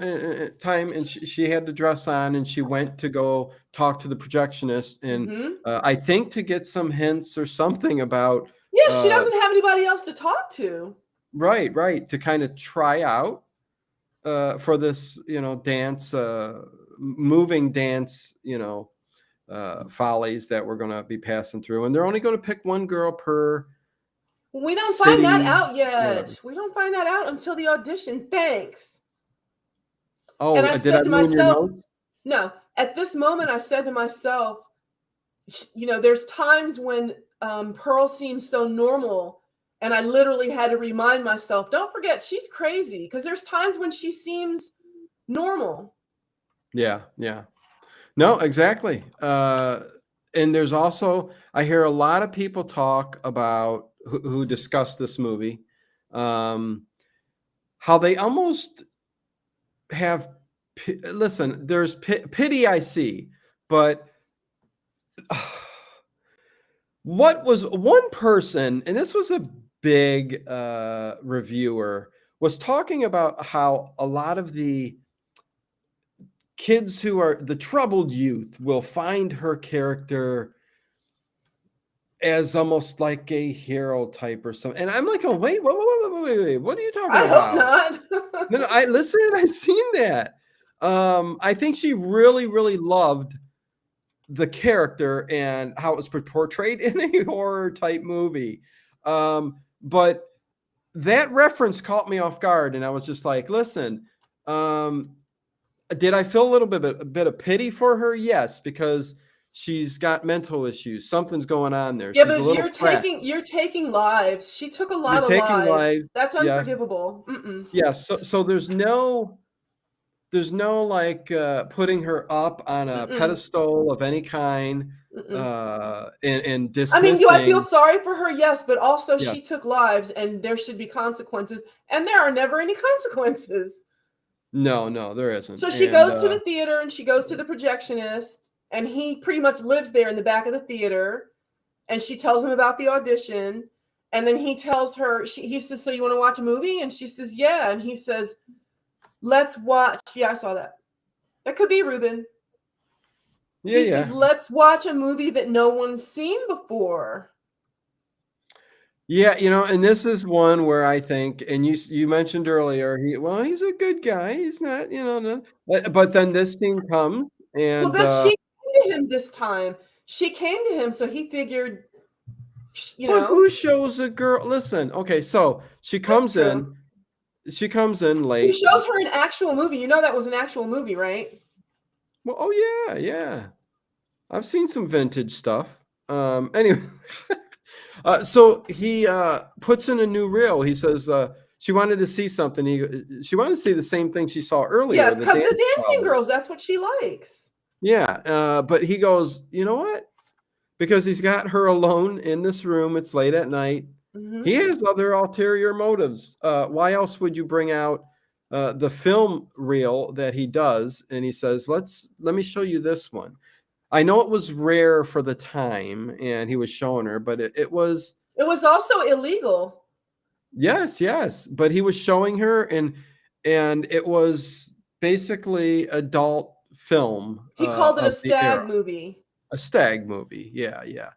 time, and she had the dress on, and she went to go talk to the projectionist, and I think to get some hints or something about Yeah, she doesn't have anybody else to talk to. right, to kind of try out for this, dance, moving dance, follies that we're going to be passing through, and they're only going to pick one girl per We don't find that city, out yet. whatever. We don't find that out until the audition. Thanks. Oh, And I did I said to ruin your myself, notes? no, at this moment, I said to myself, there's times when Pearl seems so normal. And I literally had to remind myself, don't forget, she's crazy. Because there's times when she seems normal. Yeah. No, exactly. And there's also, I hear a lot of people talk about who discuss this movie, how they almost have, listen, there's pity I see, but what was one person, and this was a big reviewer, was talking about how a lot of the kids who are the troubled youth will find her character as almost like a hero type or something. And I'm like, oh, wait, what are you talking I about? hope not. No, I listen, I've seen that. I think she really, really loved the character and how it was portrayed in a horror type movie. But that reference caught me off guard, and I was just like, listen, did I feel a little bit of pity for her? Yes, because she's got mental issues. Something's going on there. Yeah, She's but a if little cracked. you're taking lives. She took a You're lot of taking lives. lives. That's Yes. unforgivable. Mm-mm. Yes. So there's no like putting her up on a Mm-mm. pedestal of any kind, Mm-mm. and I mean, do I feel dismissing. sorry for her? Yes, but also Yes. she took lives and there should be consequences, and there are never any consequences. No, there isn't. So she And goes to the theater and she goes to the projectionist, and he pretty much lives there in the back of the theater, and she tells him about the audition, and then he tells her, he says, so you want to watch a movie? And she says, yeah. And he says, let's watch. Yeah, I saw that. That could be Ruben. He says, let's watch a movie that no one's seen before. Yeah, and this is one where I think, and you mentioned earlier, he's a good guy. He's not, no, but then this scene comes, and She came to him this time. She came to him, so he figured, but who shows a girl? Listen, okay, so she comes in late. He shows her an actual movie. You know that was an actual movie, right? Well, oh yeah. I've seen some vintage stuff. Anyway, so he puts in a new reel. He says she wanted to see something. She wanted to see the same thing she saw earlier. Yes, because the dancing girls, that's what she likes. Yeah, but he goes, you know what? Because he's got her alone in this room. It's late at night. Mm-hmm. He has other ulterior motives. Why else would you bring out the film reel that he does? And he says, let me show you this one. I know it was rare for the time, and he was showing her, but it was also illegal. Yes, but he was showing her, and it was basically adult film. He called it a stag movie. A stag movie, yeah.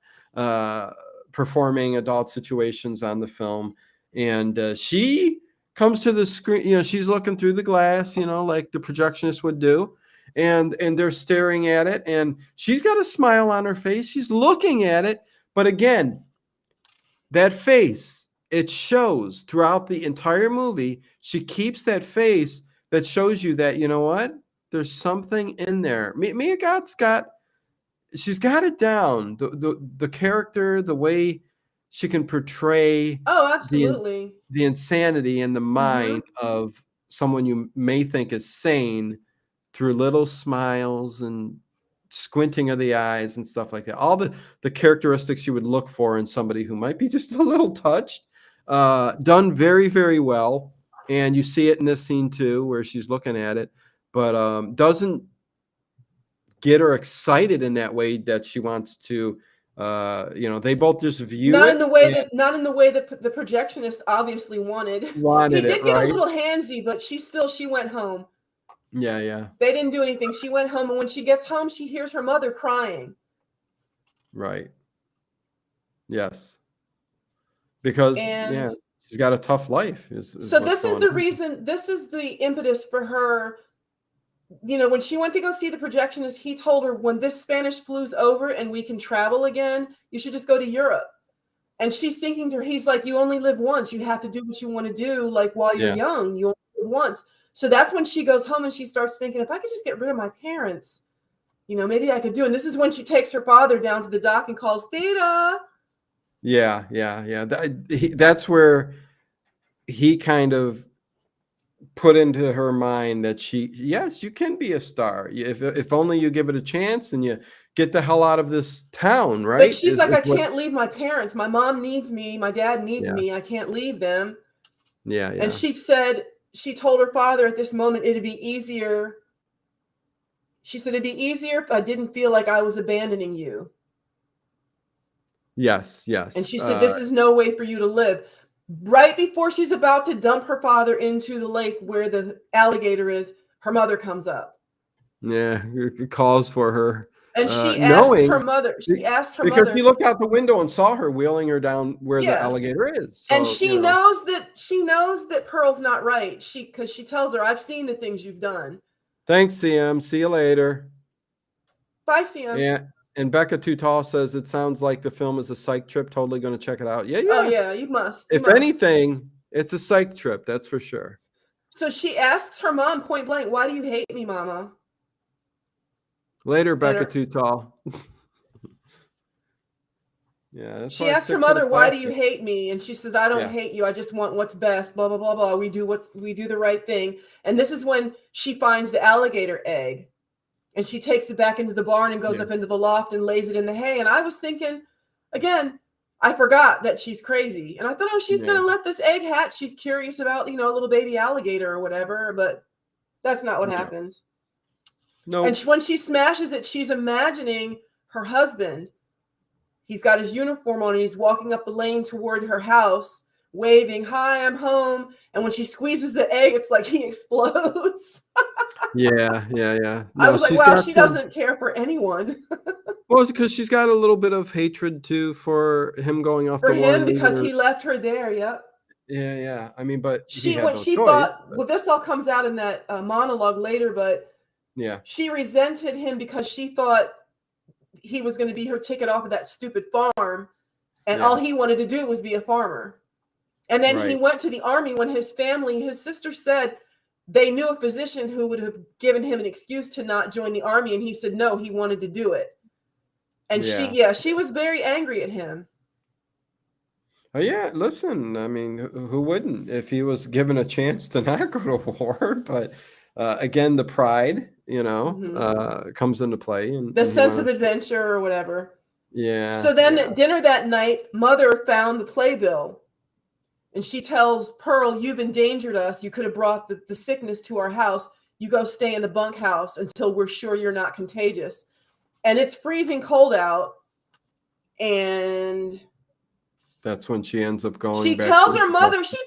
Performing adult situations on the film, and she comes to the screen. She's looking through the glass, like the projectionist would do. And they're staring at it, and she's got a smile on her face. She's looking at it, but again, that face, it shows throughout the entire movie. She keeps that face that shows you that, you know what? There's something in there. Mia Goth's she's got it down. The character, the way she can portray absolutely the insanity in the mind of someone you may think is sane, through little smiles and squinting of the eyes and stuff like that. All the characteristics you would look for in somebody who might be just a little touched. Done very, very well. And you see it in this scene too, where she's looking at it, but doesn't get her excited in that way that she wants to. They both just view not it. in the way that the projectionist obviously wanted. He did get a little handsy, but she went home. Yeah. They didn't do anything. She went home, and when she gets home, she hears her mother crying. Right. Yes. Because she's got a tough life. So this is the reason. This is the impetus for her. When she went to go see the projectionist, he told her, when this Spanish flu's over and we can travel again, you should just go to Europe. And she's thinking to her, he's like, you only live once. You have to do what you want to do. Like while you're young, you only live once. So that's when she goes home and she starts thinking, if I could just get rid of my parents, maybe I could do. And this is when she takes her father down to the dock and calls Theta. Yeah. That's where he kind of put into her mind that you can be a star if only you give it a chance and you get the hell out of this town, right? But she's I can't leave my parents. My mom needs me. My dad needs me. I can't leave them. Yeah. And she told her father at this moment, it'd be easier. She said, it'd be easier if I didn't feel like I was abandoning you. Yes. And she said, this is no way for you to live. Right before she's about to dump her father into the lake where the alligator is, her mother comes up. Yeah, it calls for her. And she asked her mother. Because she looked out the window and saw her wheeling her down where the alligator is. So, and she knows that Pearl's not right. Because she tells her, I've seen the things you've done. Thanks, CM. See you later. Bye, CM. Yeah. And Becca Too Tall says it sounds like the film is a psych trip. Totally going to check it out. Yeah. Oh yeah, you must. If anything, it's a psych trip. That's for sure. So she asks her mom point blank, "Why do you hate me, Mama?" Later, Becca Too Tall. Yeah, that's She why I asked her stick to the mother, "Why do you classic. hate me?" And she says, "I don't Yeah. hate you. I just want what's best, blah, blah, blah, blah. We do the right thing." And this is when she finds the alligator egg. And she takes it back into the barn and goes Yeah. up into the loft and lays it in the hay. And I was thinking, again, I forgot that she's crazy. And I thought, oh, she's Yeah. going to let this egg hatch. She's curious about, a little baby alligator or whatever. But that's not what No. happens. No. And when she smashes it, she's imagining her husband. He's got his uniform on and he's walking up the lane toward her house, waving, "Hi, I'm home." And when she squeezes the egg, it's like he explodes. Yeah, yeah, yeah. I No, was like, she's wow, got she some. doesn't care for anyone. Well, it's because she's got a little bit of hatred too for him going off For the war him, and leaving because her. he left her there. Yep. Yeah, yeah. I mean, but he She had when no she choice. thought, But well, this all comes out in that monologue later, but yeah, she resented him because she thought he was going to be her ticket off of that stupid farm, and all yeah, he wanted to do was be a farmer. And then he right. went to the army when his sister said they knew a physician who would have given him an excuse to not join the army, and he said no, he wanted to do it. And Yeah. she was very angry at him. Oh yeah. Listen, I mean, who wouldn't if he was given a chance to not go to war? But again, the pride, Mhm. comes into play, The and he sense of wanted. adventure or whatever. Yeah, So then yeah. at dinner that night, Mother found the playbill and she tells Pearl, "You've endangered us. You could have brought the sickness to our house. You go stay in the bunkhouse until we're sure you're not contagious." And it's freezing cold out. And That's when she ends up going she back to tells the her production.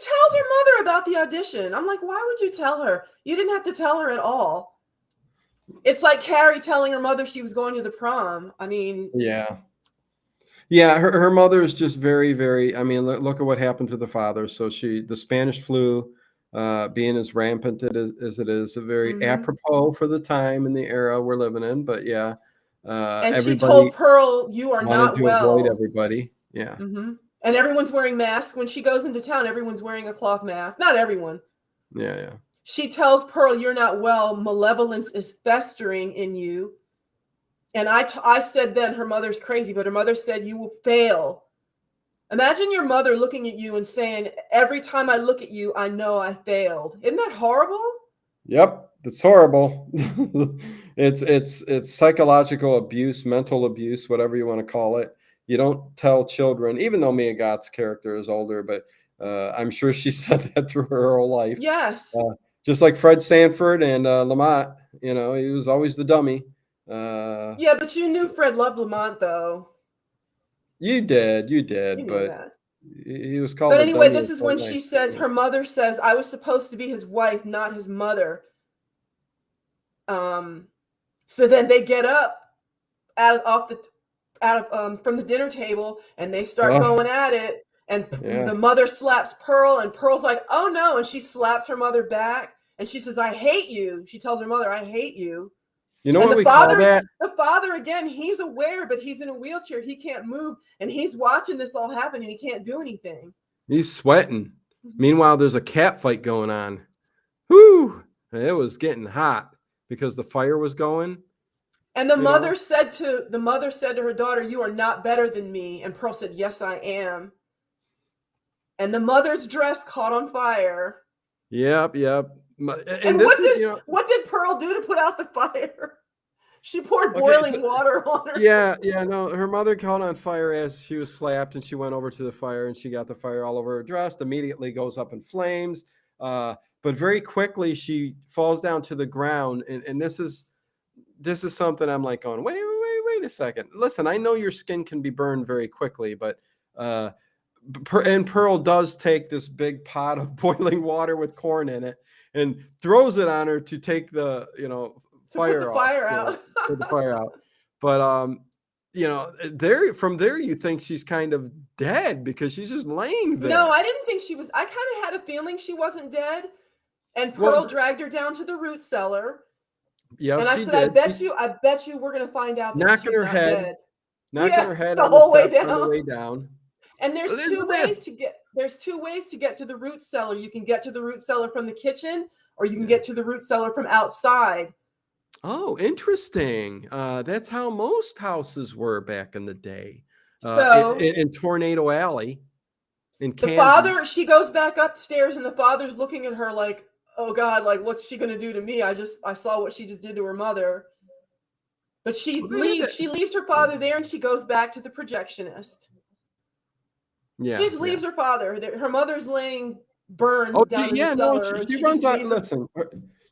mother, about the audition. I'm like, why would you tell her? You didn't have to tell her at all. It's like Carrie telling her mother she was going to the prom. I mean, Yeah. Yeah, her mother is just very, very. I mean, look at what happened to the father. So the Spanish flu, being as rampant as it is, very mhm. apropos for the time and the era we're living in. But yeah, And she everybody told Pearl, "You are wanted not to avoid well." everybody. Yeah, Mhm. And everyone's wearing masks. When she goes into town, everyone's wearing a cloth mask. Not everyone. yeah, yeah. She tells Pearl, "You're not well. Malevolence is festering in you." And I said then, her mother's crazy, but her mother said, "You will fail." Imagine your mother looking at you and saying, "Every time I look at you, I know I failed." Isn't that horrible? Yep, it's horrible. It's psychological abuse, mental abuse, whatever you want to call it. You don't tell children, even though Mia Goth's character is older, but I'm sure she said that through her whole life. Yes. Uh, just like Fred Sanford and Lamont, he was always the dummy. Yeah, but you knew So Fred loved Lamont, though. you You did, knew but that. he was called But a anyway, dummy this in is when Fortnite. she says, her mother says, "I was supposed to be his wife, not his mother." Um, so then they get up out of from the dinner table and they start Oh, going at it. And yeah. the mother slaps Pearl, and Pearl's like, "Oh no!" And she slaps her mother back, and she says, "I hate you." She tells her mother, "I hate you." You know And what we call that? the father again, he's aware, but he's in a wheelchair. He can't move, and he's watching this all happen, and he can't do anything. He's sweating. Meanwhile, there's a cat fight going on. Whoo! It was getting hot because the fire was going, And the you know. mother said to her daughter, "You are not better than me." And Pearl said, "Yes, I am." And the mother's dress caught on fire. Yep, yep. And And this is, what did Pearl do to put out the fire? She poured okay. boiling water on her. Yeah, yeah, no, her mother caught on fire as she was slapped, and she went over to the fire, and she got the fire all over her dress. Immediately goes up in flames, but very quickly she falls down to the ground, and this is something I'm like going, wait a second. Listen, I know your skin can be burned very quickly, but and Pearl does take this big pot of boiling water with corn in it and throws it on her to take the To put the fire off, fire out. put the fire out. But from there you think she's kind of dead because she's just laying No, there. I didn't think she was. I kind of had a feeling she wasn't dead. And Pearl Well, dragged her down to the root cellar. yeah, And I she said, "I did. bet She's you, we're going to find out that knocking she's her not head, dead." knocking Yeah, her head the on the whole way steps on the down. way down. And there's two Elizabeth. ways to get to the root cellar. You can get to the root cellar from the kitchen, or you can Yeah. get to the root cellar from outside. Oh, interesting. That's how most houses were back in the day. So in Tornado Alley in the father, Kansas. she goes back upstairs and the father's looking at her like, oh God, like what's she gonna do to me? I saw what she just did to her mother. But she leaves her father there and she goes back to the projectionist. Yeah, She just leaves her father. Her mother's laying burned down in the no, cellar, and she she runs just out. leaves Listen,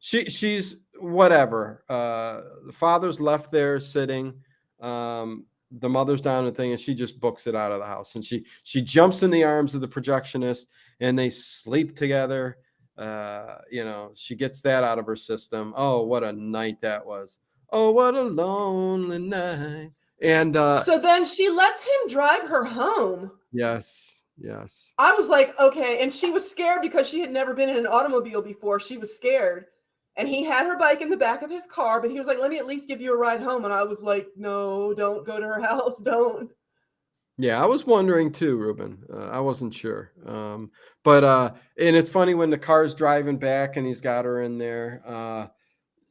she's whatever. The father's left there sitting. The mother's down and thing, and she just books it out of the house. And she jumps in the arms of the projectionist, and they sleep together. She gets that out of her system. Oh, what a night that was. Oh, what a lonely night. And So then she lets him drive her home. yes. I was like, okay. And she was scared because she had never been in an automobile before. She was scared. And he had her bike in the back of his car, but he was like, let me at least give you a ride home. And I was like, no, don't go to her house. Don't. Yeah, I was wondering too, Ruben. I wasn't sure. And it's funny when the car's driving back and he's got her in there.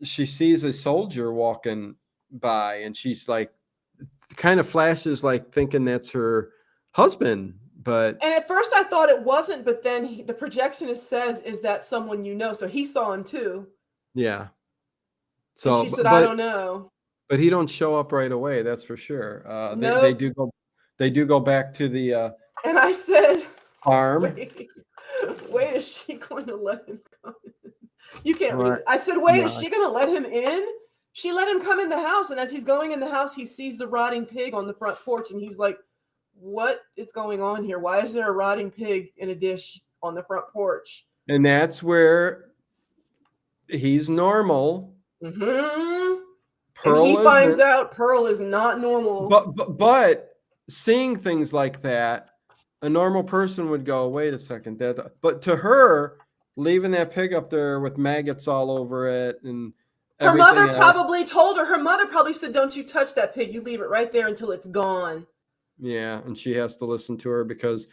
She sees a soldier walking by and she's like, kind of flashes like thinking that's her husband. But And at first I thought it wasn't, but then the projectionist says, is that someone you know? So he saw him too. yeah. And So, she said, I don't know. But he don't show up right away. That's for sure. They Nope. do go. They do go back to the And I said, farm. wait, is she going to let him come in? You can't read Right. it. I said, wait, No. is she going to let him in? She let him come in the house. And as he's going in the house, he sees the rotting pig on the front porch. And he's like, what is going on here? Why is there a rotting pig in a dish on the front porch? And that's where he's normal. Mm-hmm. Pearl and he finds out Pearl is not normal. But seeing things like that, a normal person would go, wait a second. But to her, leaving that pig up there with maggots all over it and her mother probably told her. Her mother probably said, don't you touch that pig. You leave it right there until it's gone. Yeah, and she has to listen to her because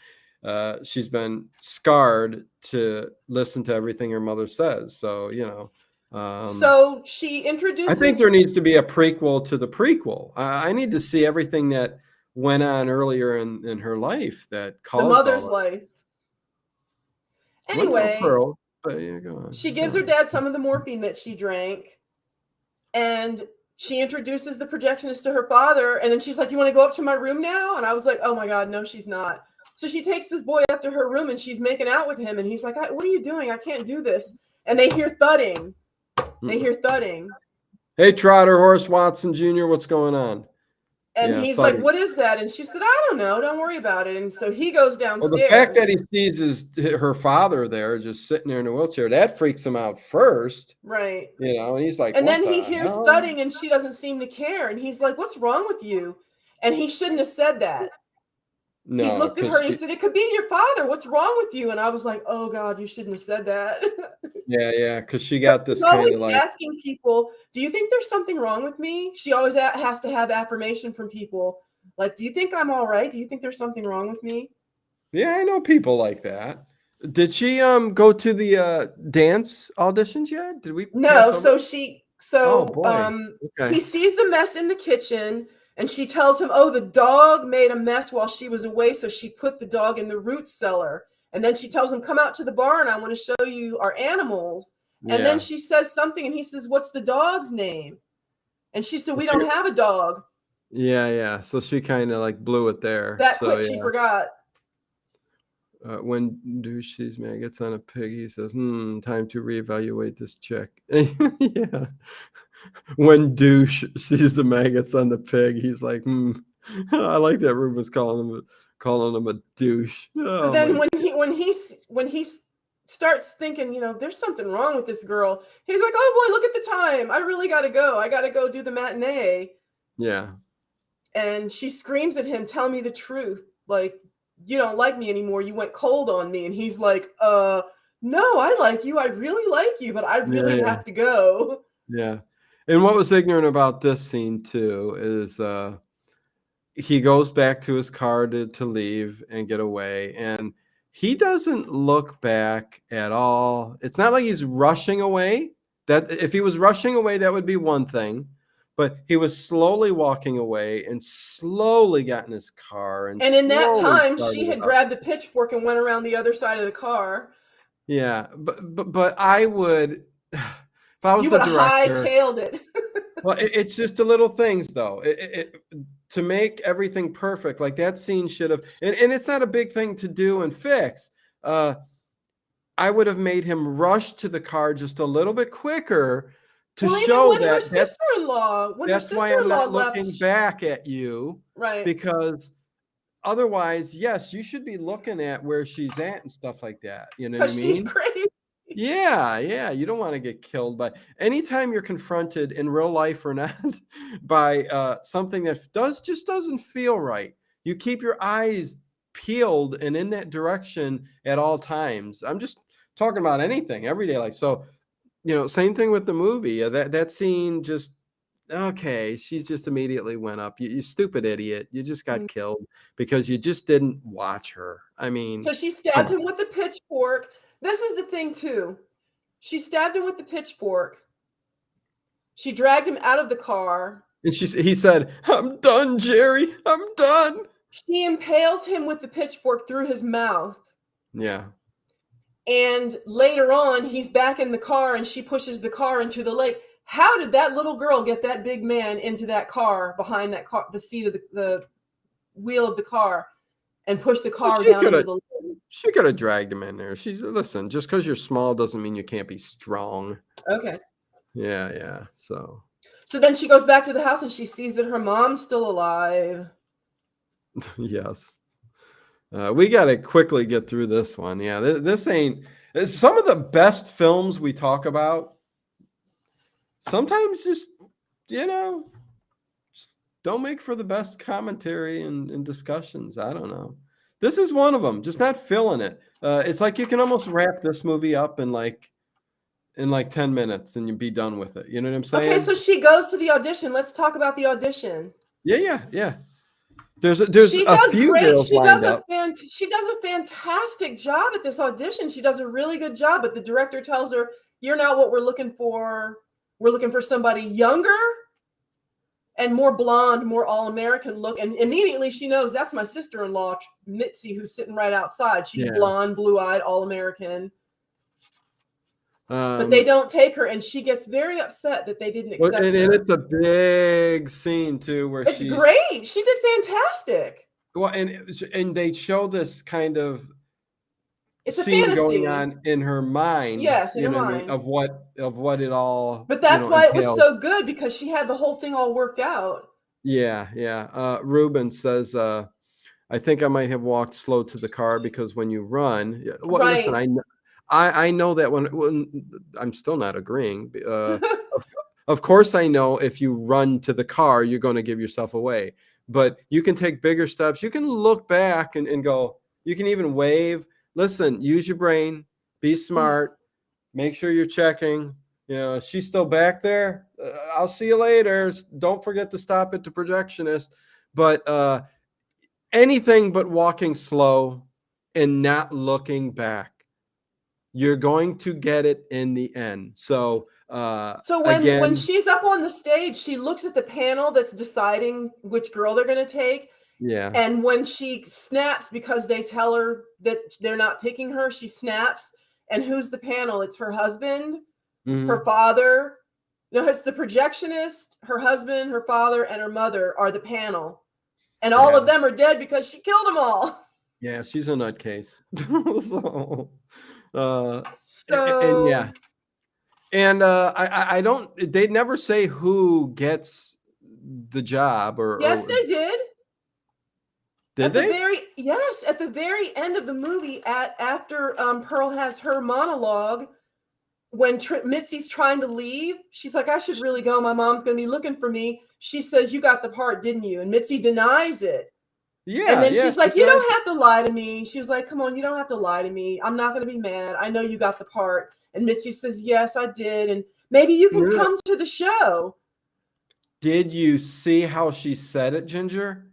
she's been scarred to listen to everything her mother says. So, so she introduces. I think there needs to be a prequel to the prequel. I need to see everything that went on earlier in her life that caused the mother's life. Anyway, Pearl, but yeah, go on. She gives her dad some of the morphine that she drank, and she introduces the projectionist to her father. And then she's like, you want to go up to my room now? And I was like, oh my God, no, she's not. So she takes this boy up to her room and she's making out with him. And he's like, what are you doing? I can't do this. And they hear thudding. Hey, Trotter Horse Watson Jr., what's going on? And he's like, what is that? And she said, I don't know. Don't worry about it. And so he goes downstairs. Well, the fact that he sees her father there just sitting there in a wheelchair, that freaks him out first. Right. And he's like, and then he hears thudding and she doesn't seem to care. And he's like, what's wrong with you? And he shouldn't have said that. No, he looked at her and he said, it could be your father. What's wrong with you? And I was like, oh God, you shouldn't have said that. Yeah. Because she got this kind kind of like asking people, do you think there's something wrong with me? She always has to have affirmation from people. Like, do you think I'm all right? Do you think there's something wrong with me? Yeah, I know people like that. Did she go to the dance auditions yet? Did we? No. So okay. He sees the mess in the kitchen. And she tells him, oh, the dog made a mess while she was away, so she put the dog in the root cellar. And then she tells him, come out to the barn. I want to show you our animals. Yeah. And then she says something, and he says, what's the dog's name? And she said, we don't have a dog. Yeah. So she kind of like blew it there. Quick, she forgot. When douche sees maggots on a pig, he says, time to reevaluate this check. Yeah. When douche sees the maggots on the pig, he's like, I like that Ruben's calling him a douche. So then when he starts thinking, there's something wrong with this girl, he's like, oh boy, look at the time. I really got to go. I got to go do the matinee. Yeah. And she screams at him, tell me the truth. Like, you don't like me anymore. You went cold on me. And he's like, no, I like you. I really like you, but I really have to go. Yeah. And what was ignorant about this scene too is he goes back to his car to leave and get away, and he doesn't look back at all. It's not like he's rushing away. That if he was rushing away, that would be one thing, but he was slowly walking away and slowly got in his car and And in that slowly time, started she it had up. grabbed the pitchfork and went around the other side of the car. Yeah, but I would, if I was You the would have director. hightailed it. Well, it's just the little things, though. To make everything perfect, like that scene should have, and it's not a big thing to do and fix. I would have made him rush to the car just a little bit quicker to Well, even show when her that sister-in-law, that's why I'm sister-in-law not left, looking back at you, right? because otherwise, yes, you should be looking at where she's at and stuff like that. You know what I Because she's mean? crazy. Yeah, you don't want to get killed by anytime you're confronted in real life or not by something that just doesn't feel right. You keep your eyes peeled and in that direction at all times. I'm just talking about anything, everyday life. So, same thing with the movie. That scene just okay. She just immediately went up. You stupid idiot. You just got killed because you just didn't watch her. I mean, So she come stabbed on. him with the pitchfork. This is the thing, too. She stabbed him with the pitchfork. She dragged him out of the car. And he said, "I'm done, Jerry. I'm done." She impales him with the pitchfork through his mouth. Yeah. And later on, he's back in the car and she pushes the car into the lake. How did that little girl get that big man into that car, behind that car, the seat of the wheel of the car, and push the Well, car down into the lake? she could have dragged him in there. Listen, just because you're small doesn't mean you can't be strong. Okay. Yeah. So then she goes back to the house and she sees that her mom's still alive. yes. We got to quickly get through this one. Yeah, this ain't some of the best films we talk about. Sometimes just don't make for the best commentary and discussions. I don't know. This is one of them. Just not feeling it. It's like you can almost wrap this movie up in like 10 minutes and you'd be done with it. You know what I'm saying? Okay, so she goes to the audition. Let's talk about the audition. Yeah. There's She a does few great. girls She lined does up. she does a fantastic job at this audition. She does a really good job, but the director tells her, "You're not what we're looking for. We're looking for somebody younger and more blonde, more all-American look." And immediately she knows that's my sister-in-law, Mitzi, who's sitting right outside. She's Yeah. blonde, blue-eyed, all-American. But they don't take her, and she gets very upset that they didn't accept and her. it's a big scene too, where It's great. She did fantastic. Well, and they show this kind of It's a scene fantasy going on in her mind. Yes, in you her know what I mean, mind. of what it all. But that's why it was entails. so good, because she had the whole thing all worked out. Yeah. Ruben says, I think I might have walked slow to the car because when you run, well, Right. listen, I know that when I'm still not agreeing. Of course, I know if you run to the car, you're going to give yourself away. But you can take bigger steps. You can look back and go. You can even wave. Listen, use your brain. Be smart. Make sure you're checking. She's still back there. I'll see you later. Don't forget to stop at the projectionist. But anything but walking slow and not looking back. You're going to get it in the end. So when she's up on the stage, she looks at the panel that's deciding which girl they're going to take. Yeah. And when she snaps because they tell her that they're not picking her, she snaps. And who's the panel? It's her husband, her father. No, it's the projectionist, her husband, her father, and her mother are the panel. And all of them are dead because she killed them all. Yeah, she's a nutcase. And I don't. They never say who gets the job, or yes, they did. Did they? At the very end of the movie, after Pearl has her monologue, when Mitzi's trying to leave, she's like, "I should really go. My mom's going to be looking for me." She says, "You got the part, didn't you?" And Mitzi denies it. Yeah. And then she's like, "You don't have to lie to me." She was like, "Come on, you don't have to lie to me. I'm not going to be mad. I know you got the part." And Mitzi says, "Yes, I did. And maybe you can come to the show." Did you see how she said it, Ginger?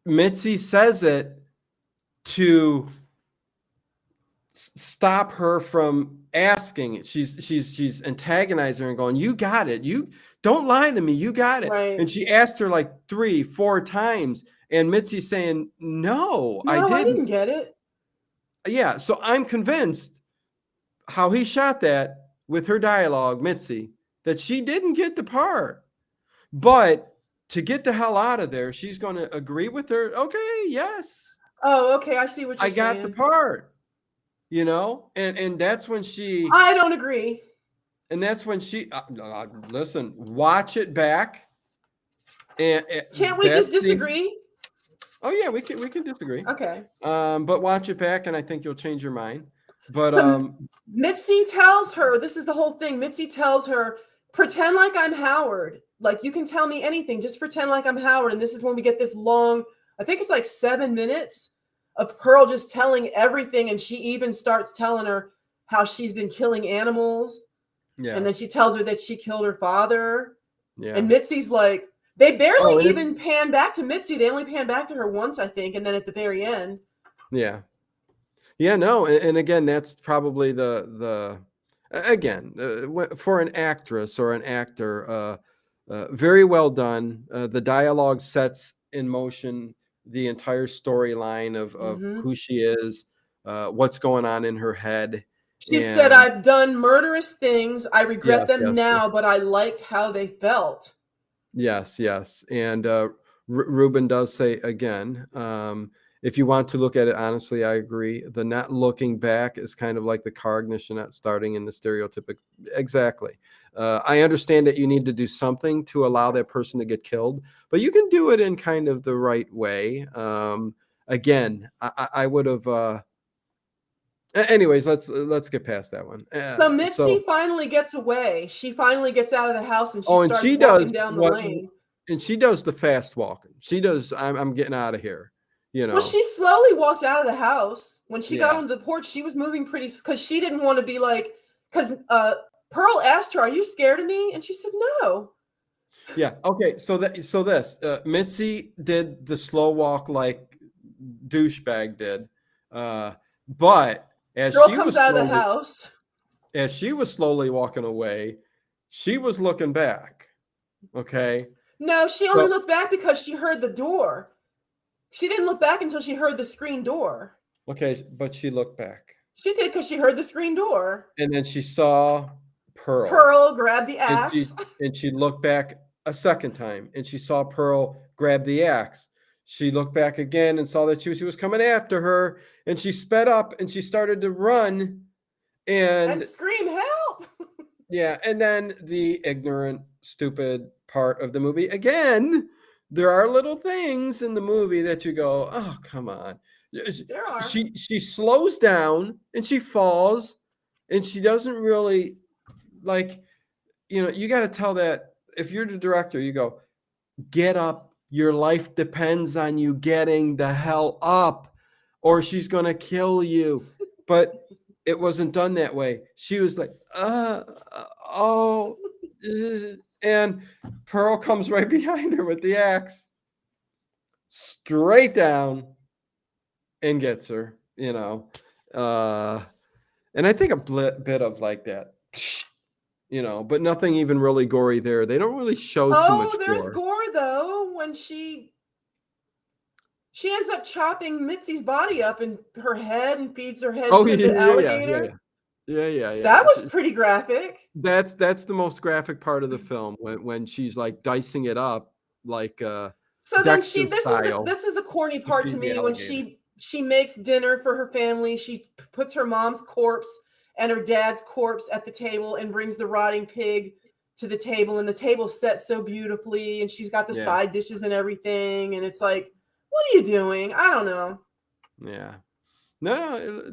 Mitzi says it to stop her from asking. She's antagonizing her and going, "You got it. You don't lie to me. You got it." Right. And she asked her like 3, 4 times, and Mitzi's saying, "No, I No, I didn't." didn't get it. Yeah, so I'm convinced how he shot that with her dialogue, Mitzi, that she didn't get the part. But to get the hell out of there, she's going to agree with her. Okay, yes, Oh, okay. I see what I you're got the saying. part. And that's when she I don't agree. listen, watch it back. And Can't we that just scene, disagree? oh yeah, we can disagree. Okay. But watch it back, and I think you'll change your mind. But So Mitzi tells her, this is the whole thing. Mitzi tells her, pretend like I'm Howard. Like, you can tell me anything. Just pretend like I'm Howard. And this is when we get this long, I think it's like 7 minutes of Pearl just telling everything. And she even starts telling her how she's been killing animals. yeah, And then she tells her that she killed her father. yeah. And Mitzi's like, they barely Oh, even pan back to Mitzi. They only pan back to her once, I think. And then at the very end. Yeah. Yeah, no, and again, that's probably again, for an actress or an actor, very well done. The dialogue sets in motion the entire storyline of Mhm. who she is, what's going on in her head. She said, And I've done murderous things. I regret yes, them yes, now, yes. but I liked how they felt. Yes, yes. And Ruben does say again, if you want to look at it honestly, I agree. The not looking back is kind of like the car ignition not starting in the stereotypic. Exactly. I understand that you need to do something to allow that person to get killed, but you can do it in kind of the right way. Again, I would have. Anyways, let's get past that one. So So, Mitzi finally gets away. She finally gets out of the house and she oh, and starts she does walking down the what. lane. And she does the fast walking. She does. I'm getting out of here. Well, she slowly walked out of the house. When she got Yeah. onto the porch, she was moving pretty because she didn't want to be like, because Pearl asked her, "Are you scared of me?" And she said, "No." Yeah. Okay. Mitzi did the slow walk like douchebag did, but Girl comes out of the house. as she was slowly walking away, she was looking back. Okay. No, she only So looked back because she heard the door. She didn't look back until she heard the screen door. okay, but she looked back, She did because she heard the screen door. and then she saw Pearl. Pearl grabbed the And axe. she looked back a second time, and she saw Pearl grab the axe. She looked back again and saw that she was coming after her, and she sped up and she started to run. And And scream, help! yeah, and then the ignorant, stupid part of the movie again. There are little things in the movie that you go, "Oh, come on." There are. She slows down and she falls, and she doesn't really like. You got to tell that if you're the director, you go, get up. Your life depends on you getting the hell up, or she's going to kill you. But it wasn't done that way. She was like, oh, and Pearl comes right behind her with the axe, straight down, and gets her, and I think a bit of like that. But nothing even really gory there. They don't really show too much There's gore. gore though when she ends up chopping Mitzi's body up in her head and feeds her head to the alligator. Yeah. That was pretty graphic. That's the most graphic part of the film when she's like dicing it up like So then Dexter style this is a corny to part to feed the me when alligator. she makes dinner for her family. She puts her mom's corpse and her dad's corpse at the table and brings the rotting pig to the table, and the table's set so beautifully, and she's got the side dishes and everything, and it's like, what are you doing? I don't know. Yeah. No,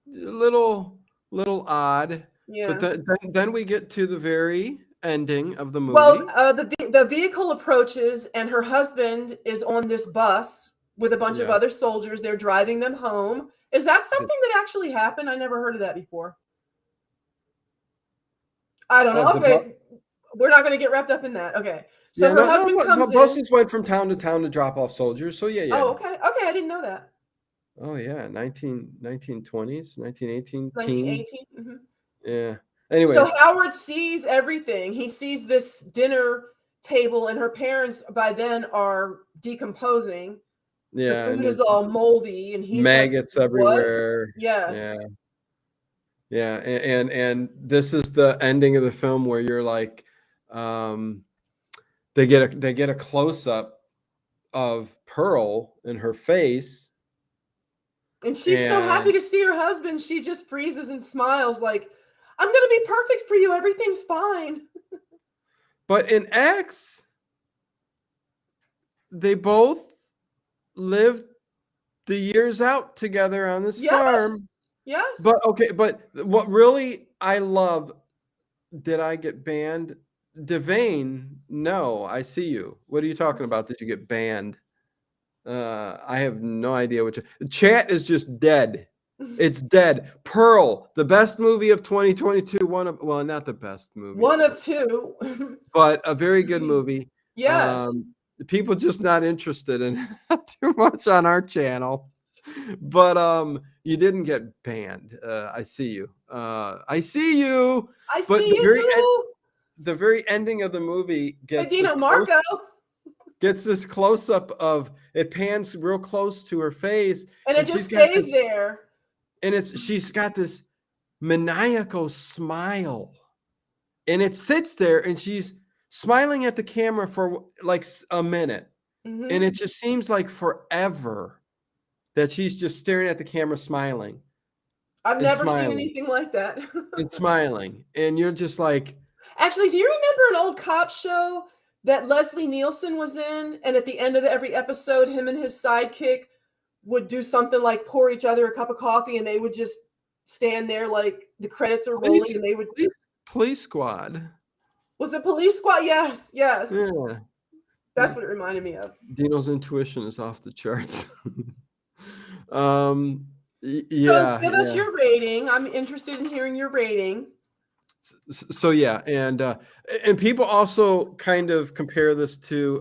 little odd. Yeah. But then we get to the very ending of the movie. Well, the vehicle approaches, and her husband is on this bus with a bunch of other soldiers. They're driving them home. Is that something that actually happened? I never heard of that before. I don't know. Okay, we're not going to get wrapped up in that. Okay, so her husband comes in. Buses went from town to town to drop off soldiers. So yeah. Oh, okay. I didn't know that. Oh yeah, 1920s, 1918 teens. 1918. Mhm. Yeah. So Anyways, Howard sees everything. He sees this dinner table, and her parents by then are decomposing. The yeah, and food is there's all moldy, and he's like, maggots "What?" everywhere. Yeah. Yes. Yeah, and this is the ending of the film where you're like, um, they get a close up of Pearl in her face, And she's so happy and to see her husband. She just freezes and smiles like, "I'm gonna be perfect for you. Everything's fine." but in X, they both lived the years out together on this Yes. farm. Yes. But okay, but what really I love, did I get banned? Devane, no, I see you. What are you talking about? Did you get banned? I have no idea what to. Chat is just dead. It's dead. Pearl, the best movie of 2022. One of, well, not the best movie, One of two. but a very good movie. Yes. People just not interested in too much on our channel. But you didn't get banned. I see you. I see you. I But see you too. the very ending of the movie Hey, Dino Marco. gets this close up of it, pans real close to her face, And it and just she's got stays this, there. and she's got this maniacal smile, and it sits there, and she's smiling at the camera for like a minute, and Hmm. it just seems like forever that she's just staring at the camera, smiling I've and never seen smiling anything like that. and smiling, and you're just like, Actually, do you remember an old cop show that Leslie Nielsen was in? And at the end of every episode, him and his sidekick would do something like pour each other a cup of coffee, and they would just stand there like the credits are rolling, police, and they would. police, police squad. Was it Police Squad? Yes, yes. Yeah. That's what it reminded me of. Dino's intuition is off the charts. So Yeah, give us yeah. your rating. I'm interested in hearing your rating. So yeah, and people also kind of compare this to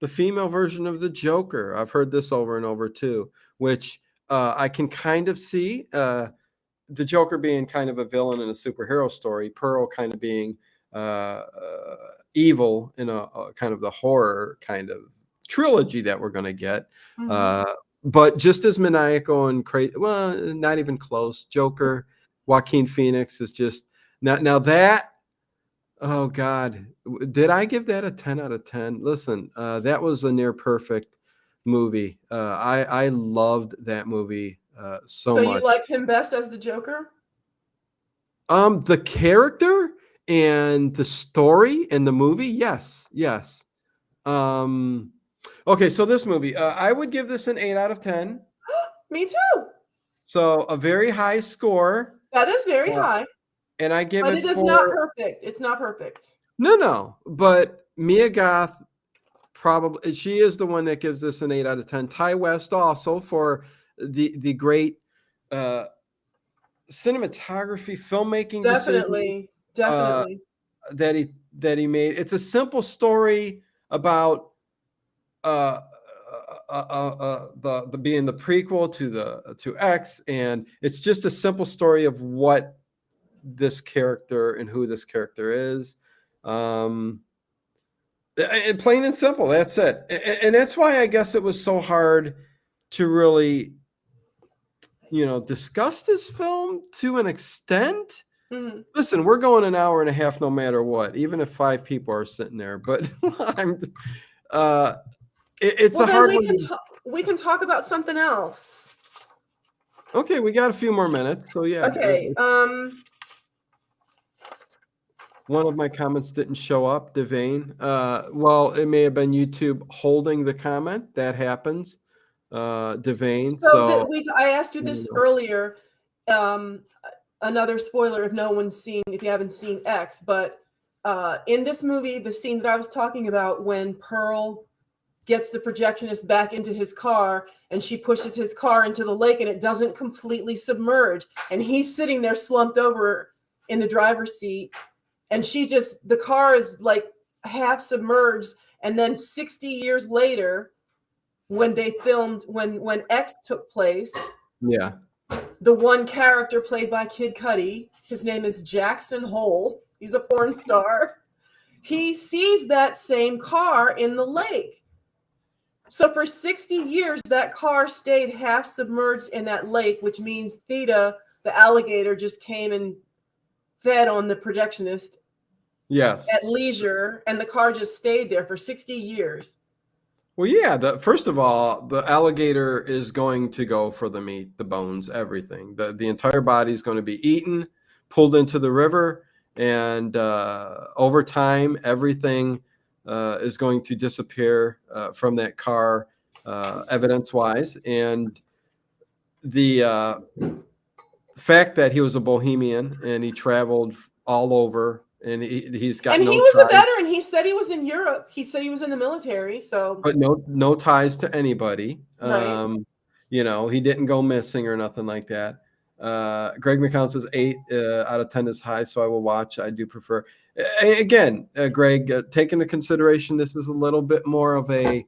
the female version of the Joker. I've heard this over and over too, which I can kind of see. The Joker being kind of a villain in a superhero story, Pearl kind of being evil in a kind of the horror kind of trilogy that we're going to get. Mhm. Uh, but just as maniacal and crazy, well, not even close. Joker, Joaquin Phoenix is just now that. Oh God, did I give that a 10 out of 10? Listen, that was a near perfect movie. I loved that movie so So you much. liked him best as the Joker? The character and the story and the movie, yes, yes. Um, okay, so this movie, I would give this an 8 out of 10. Me too. So a very high score, That is very uh, high, and I give but it it is not for perfect. It's not perfect. no, but Mia Goth probably she is the one that gives this an 8 out of 10. Ty West also for the great uh, cinematography, filmmaking decision Definitely, uh, definitely. that he made. It's a simple story about uh, the being the prequel to X, and it's just a simple story of what this character and who this character is. And plain and simple, that's it. And that's why I guess it was so hard to really, discuss this film to an extent. Mhm. Listen, we're going an hour and a half no matter what, even if 5 people are sitting there. But I'm, uh, it's Well, a then hard one. we can talk about something else. Okay, we got a few more minutes. So yeah, Okay. one of my comments didn't show up, Devane. Well, it may have been YouTube holding the comment. That happens, Devane. So So I asked you this earlier. Um, Another spoiler if you haven't seen X, but in this movie, the scene that I was talking about when Pearl gets the projectionist back into his car and she pushes his car into the lake and it doesn't completely submerge, and he's sitting there slumped over in the driver's seat, and the car is like half submerged, and then 60 years later when they filmed when X took place. Yeah. The one character played by Kid Cudi, his name is Jackson Hole. He's a porn star. He sees that same car in the lake. So for 60 years, that car stayed half submerged in that lake, which means Theta, the alligator, just came and fed on the projectionist Yes. at leisure, and the car just stayed there for 60 years. Well, yeah. First of all, the alligator is going to go for the meat, the bones, everything. The entire body is going to be eaten, pulled into the river, and over time, everything is going to disappear from that car, evidence-wise. And the fact that he was a bohemian and he traveled all over, and he's got And no he was a ties, veteran. He said he was in Europe. He said he was in the military. So but no ties to anybody. right. You know, he didn't go missing or nothing like that. Greg McCown says 8 out of 10 is high, so I will watch. I do prefer. Again, Greg, take into consideration this is a little bit more of a.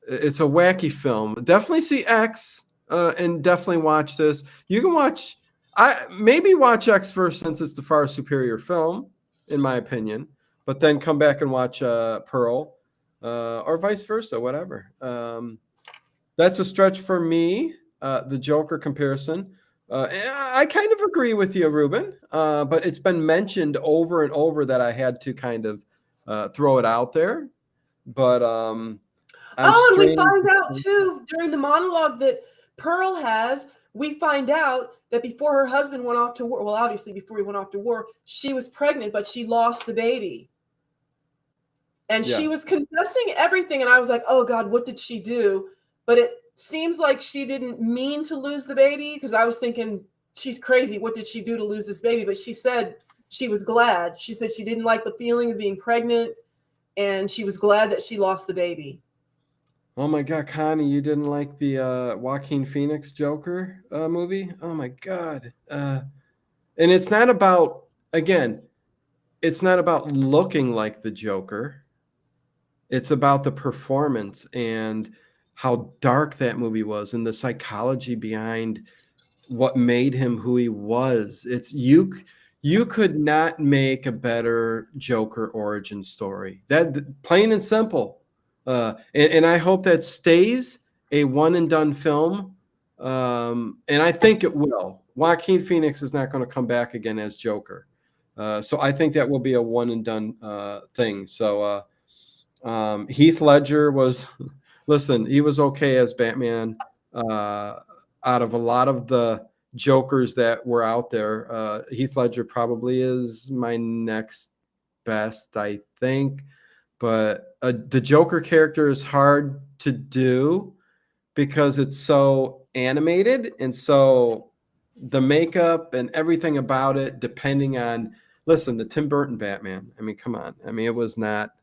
It's a wacky film. Definitely see X, and definitely watch this. You can watch. Maybe watch X first since it's the far superior film, in my opinion. But then come back and watch Pearl, or vice versa, whatever. That's a stretch for me. The Joker comparison. I kind of agree with you, Ruben. But it's been mentioned over and over that I had to kind of throw it out there. But And we find out too during the monologue that Pearl has. We find out that before her husband went off to war, well, obviously before he went off to war, she was pregnant, but she lost the baby. And she was confessing everything. And I was like, oh God, what did she do? But it seems like she didn't mean to lose the baby, because I was thinking, she's crazy. What did she do to lose this baby? But she said she was glad. She said she didn't like the feeling of being pregnant, and she was glad that she lost the baby. Oh my God, Connie, you didn't like the Joaquin Phoenix Joker movie? Oh my God. And it's not about, again, it's not about looking like the Joker. It's about the performance and how dark that movie was and the psychology behind what made him who he was. It's you could not make a better Joker origin story. That plain and simple. And I hope that stays a one and done film. And I think it will. Joaquin Phoenix is not going to come back again as Joker. So I think that will be a one and done thing. So Heath Ledger was, listen, he was okay as Batman. Out of a lot of the Jokers that were out there, Heath Ledger probably is my next best, I think. But the Joker character is hard to do because it's so animated, and so the makeup and everything about it, depending on, listen, the Tim Burton Batman. I mean, come on. I mean, it was not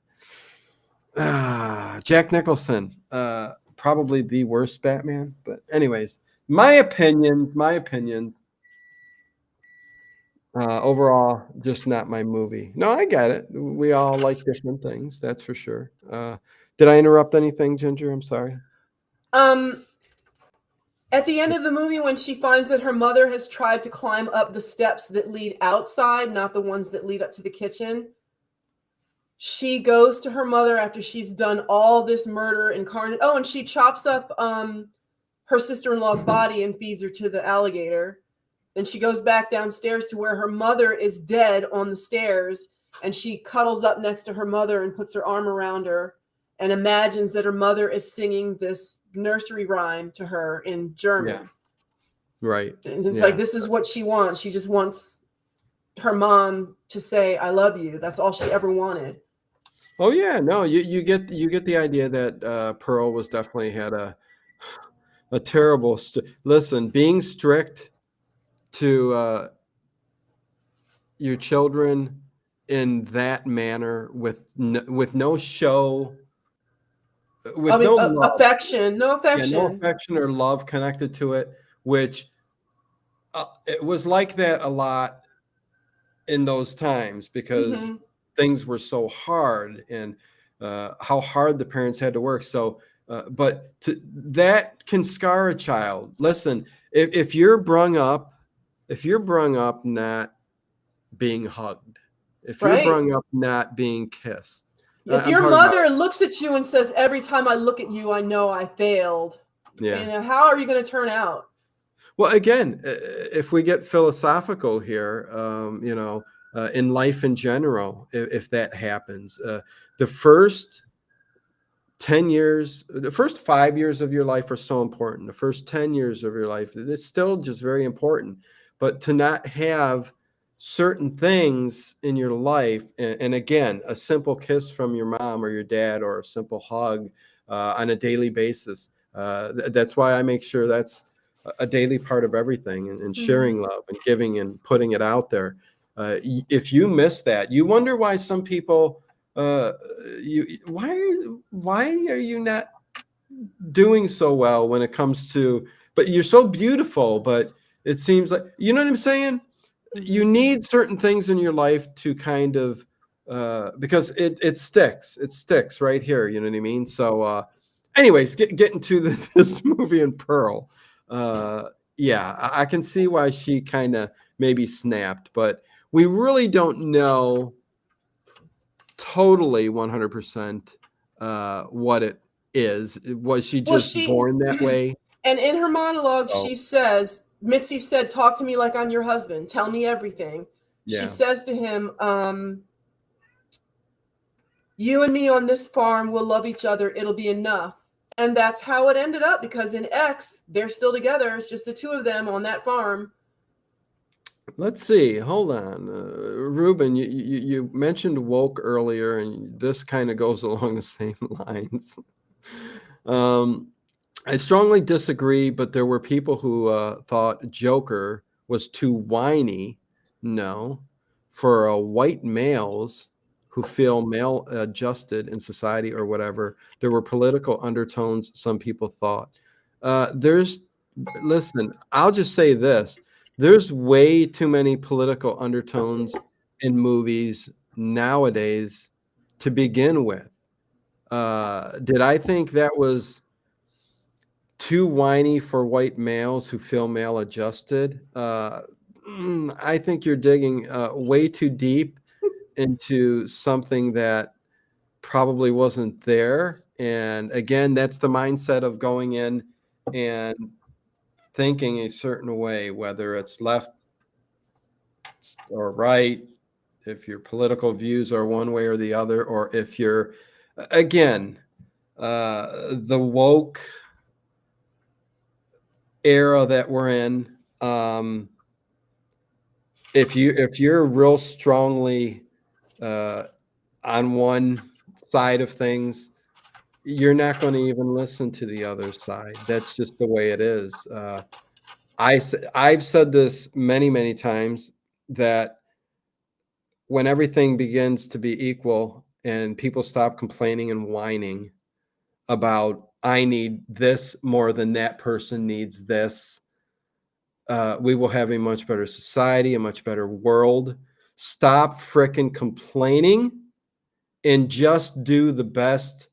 Jack Nicholson, probably the worst Batman. But anyways, my opinions. Overall, just not my movie. No, I get it. We all like different things. That's for sure. Did I interrupt anything, Ginger? I'm sorry. At the end of the movie, when she finds that her mother has tried to climb up the steps that lead outside, not the ones that lead up to the kitchen, she goes to her mother after she's done all this murder and carnage. Oh, and she chops up her sister-in-law's body and feeds her to the alligator. Then she goes back downstairs to where her mother is dead on the stairs, and she cuddles up next to her mother and puts her arm around her and imagines that her mother is singing this nursery rhyme to her in German. Yeah. Right. And it's like, this is what she wants. She just wants her mom to say, I love you. That's all she ever wanted. Oh yeah, no, you get the idea that Pearl was definitely had a terrible listen, being strict to your children in that manner with no show, with no love. affection, no affection. Yeah, no affection or love connected to it, which it was like that a lot in those times because things were so hard. And how hard the parents had to work. So, that can scar a child. Listen, if you're brung up not being hugged, if you're Right. brung up not being kissed, If I'm your talking about, mother looks at you and says, every time I look at you, I know I failed, yeah. how are you going to turn out? Well, again, if we get philosophical here, in life in general, if that happens, the first 10 years, the first 5 years of your life are so important. The first 10 years of your life, it's still just very important. But to not have certain things in your life, and again, a simple kiss from your mom or your dad, or a simple hug on a daily basis, that's why I make sure that's a daily part of everything, and sharing love and giving and putting it out there. If you miss that, you wonder why some people, why are you not doing so well when it comes to, but you're so beautiful, but it seems like, you know what I'm saying? You need certain things in your life to kind of, because it sticks right here, you know what I mean? So anyways, getting to this movie in Pearl, yeah, I can see why she kind of maybe snapped, but we really don't know totally 100% what it is. Was she Well, just born that way? and in her monologue, Oh, she says, Mitzi said, talk to me like I'm your husband. Tell me everything. She yeah. says to him, you and me on this farm will love each other. It'll be enough. And that's how it ended up, because in X, they're still together. It's just the two of them on that farm. Let's see. Hold on, Ruben. You mentioned woke earlier, and this kind of goes along the same lines. I strongly disagree, but there were people who thought Joker was too whiny. No, for white males who feel male adjusted in society or whatever, there were political undertones. Some people thought. Listen, I'll just say this: there's way too many political undertones in movies nowadays to begin with. Did I think that was too whiny for white males who feel male adjusted? I think you're digging way too deep into something that probably wasn't there. And again, that's the mindset of going in and thinking a certain way, whether it's left or right, if your political views are one way or the other, or if you're, again, the woke era that we're in. If you're real strongly on one side of things, you're not going to even listen to the other side. That's just the way it is. I've said this many times, that when everything begins to be equal and people stop complaining and whining about, I need this more than that person needs this, we will have a much better society, a much better world. Stop fricking complaining and just do the best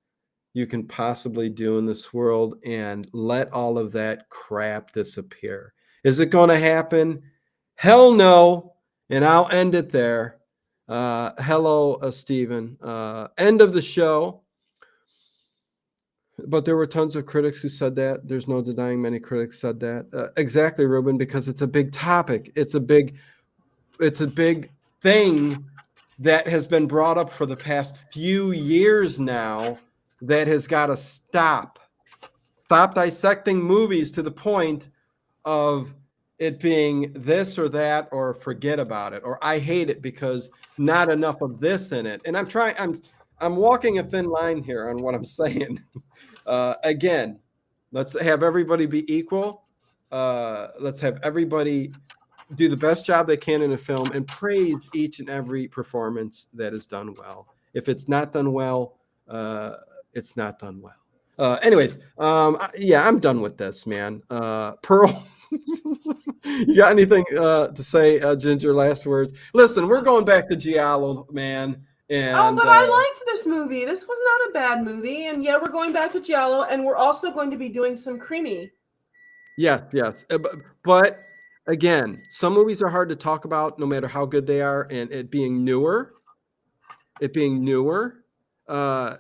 you can possibly do in this world, and let all of that crap disappear. Is it going to happen? Hell no. And I'll end it there. Hello, Stephen. End of the show. But there were tons of critics who said that. There's no denying many critics said that. Exactly, Ruben, because it's a big topic. It's a big thing that has been brought up for the past few years now, that has got to stop. Stop dissecting movies to the point of it being this or that, or forget about it, or I hate it because not enough of this in it. And I'm walking a thin line here on what I'm saying. Again, let's have everybody be equal. Let's have everybody do the best job they can in a film, and praise each and every performance that is done well. If it's not done well, it's not done well. Anyways, yeah, I'm done with this, man. Pearl, you got anything to say, Ginger? Last words. Listen, we're going back to Giallo, man. And but I liked this movie. This was not a bad movie. And yeah, we're going back to Giallo, and we're also going to be doing some creamy. yes. But again, some movies are hard to talk about no matter how good they are, and it being newer, uh,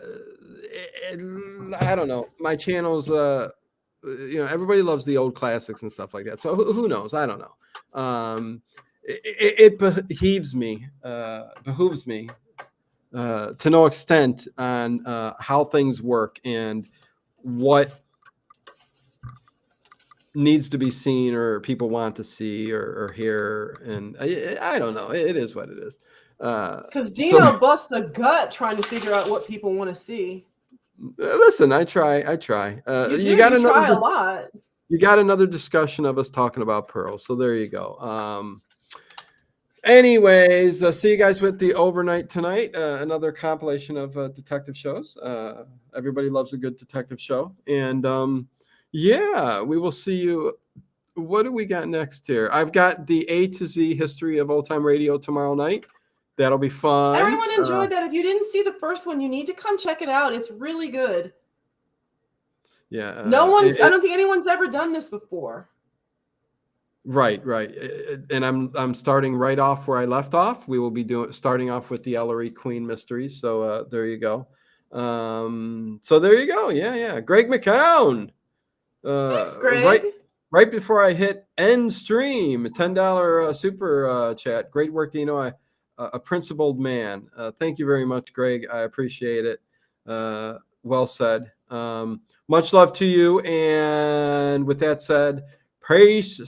I don't know. My channel's, everybody loves the old classics and stuff like that. So who knows? I don't know. It behooves me to no extent on how things work and what needs to be seen or people want to see or hear. And I don't know. It is what it is. Because Dino busts a gut trying to figure out what people want to see. Listen, I try. You got try a lot. You got another discussion of us talking about Pearl. So there you go. Anyways, see you guys with the overnight tonight. Another compilation of detective shows. Everybody loves a good detective show. And yeah, we will see you. What do we got next here? I've got the A to Z history of old time radio tomorrow night. That'll be fun. Everyone enjoyed that. If you didn't see the first one, you need to come check it out. It's really good. Yeah. I don't think anyone's ever done this before. Right. And I'm starting right off where I left off. We will be starting off with the Ellery Queen mysteries. So there you go. So there you go. Yeah. Greg McCown. Thanks, Greg. Right before I hit end stream, $10 super chat. Great work, Dino. A principled man. Thank you very much, Greg. I appreciate it. Well said. Much love to you. And with that said, praise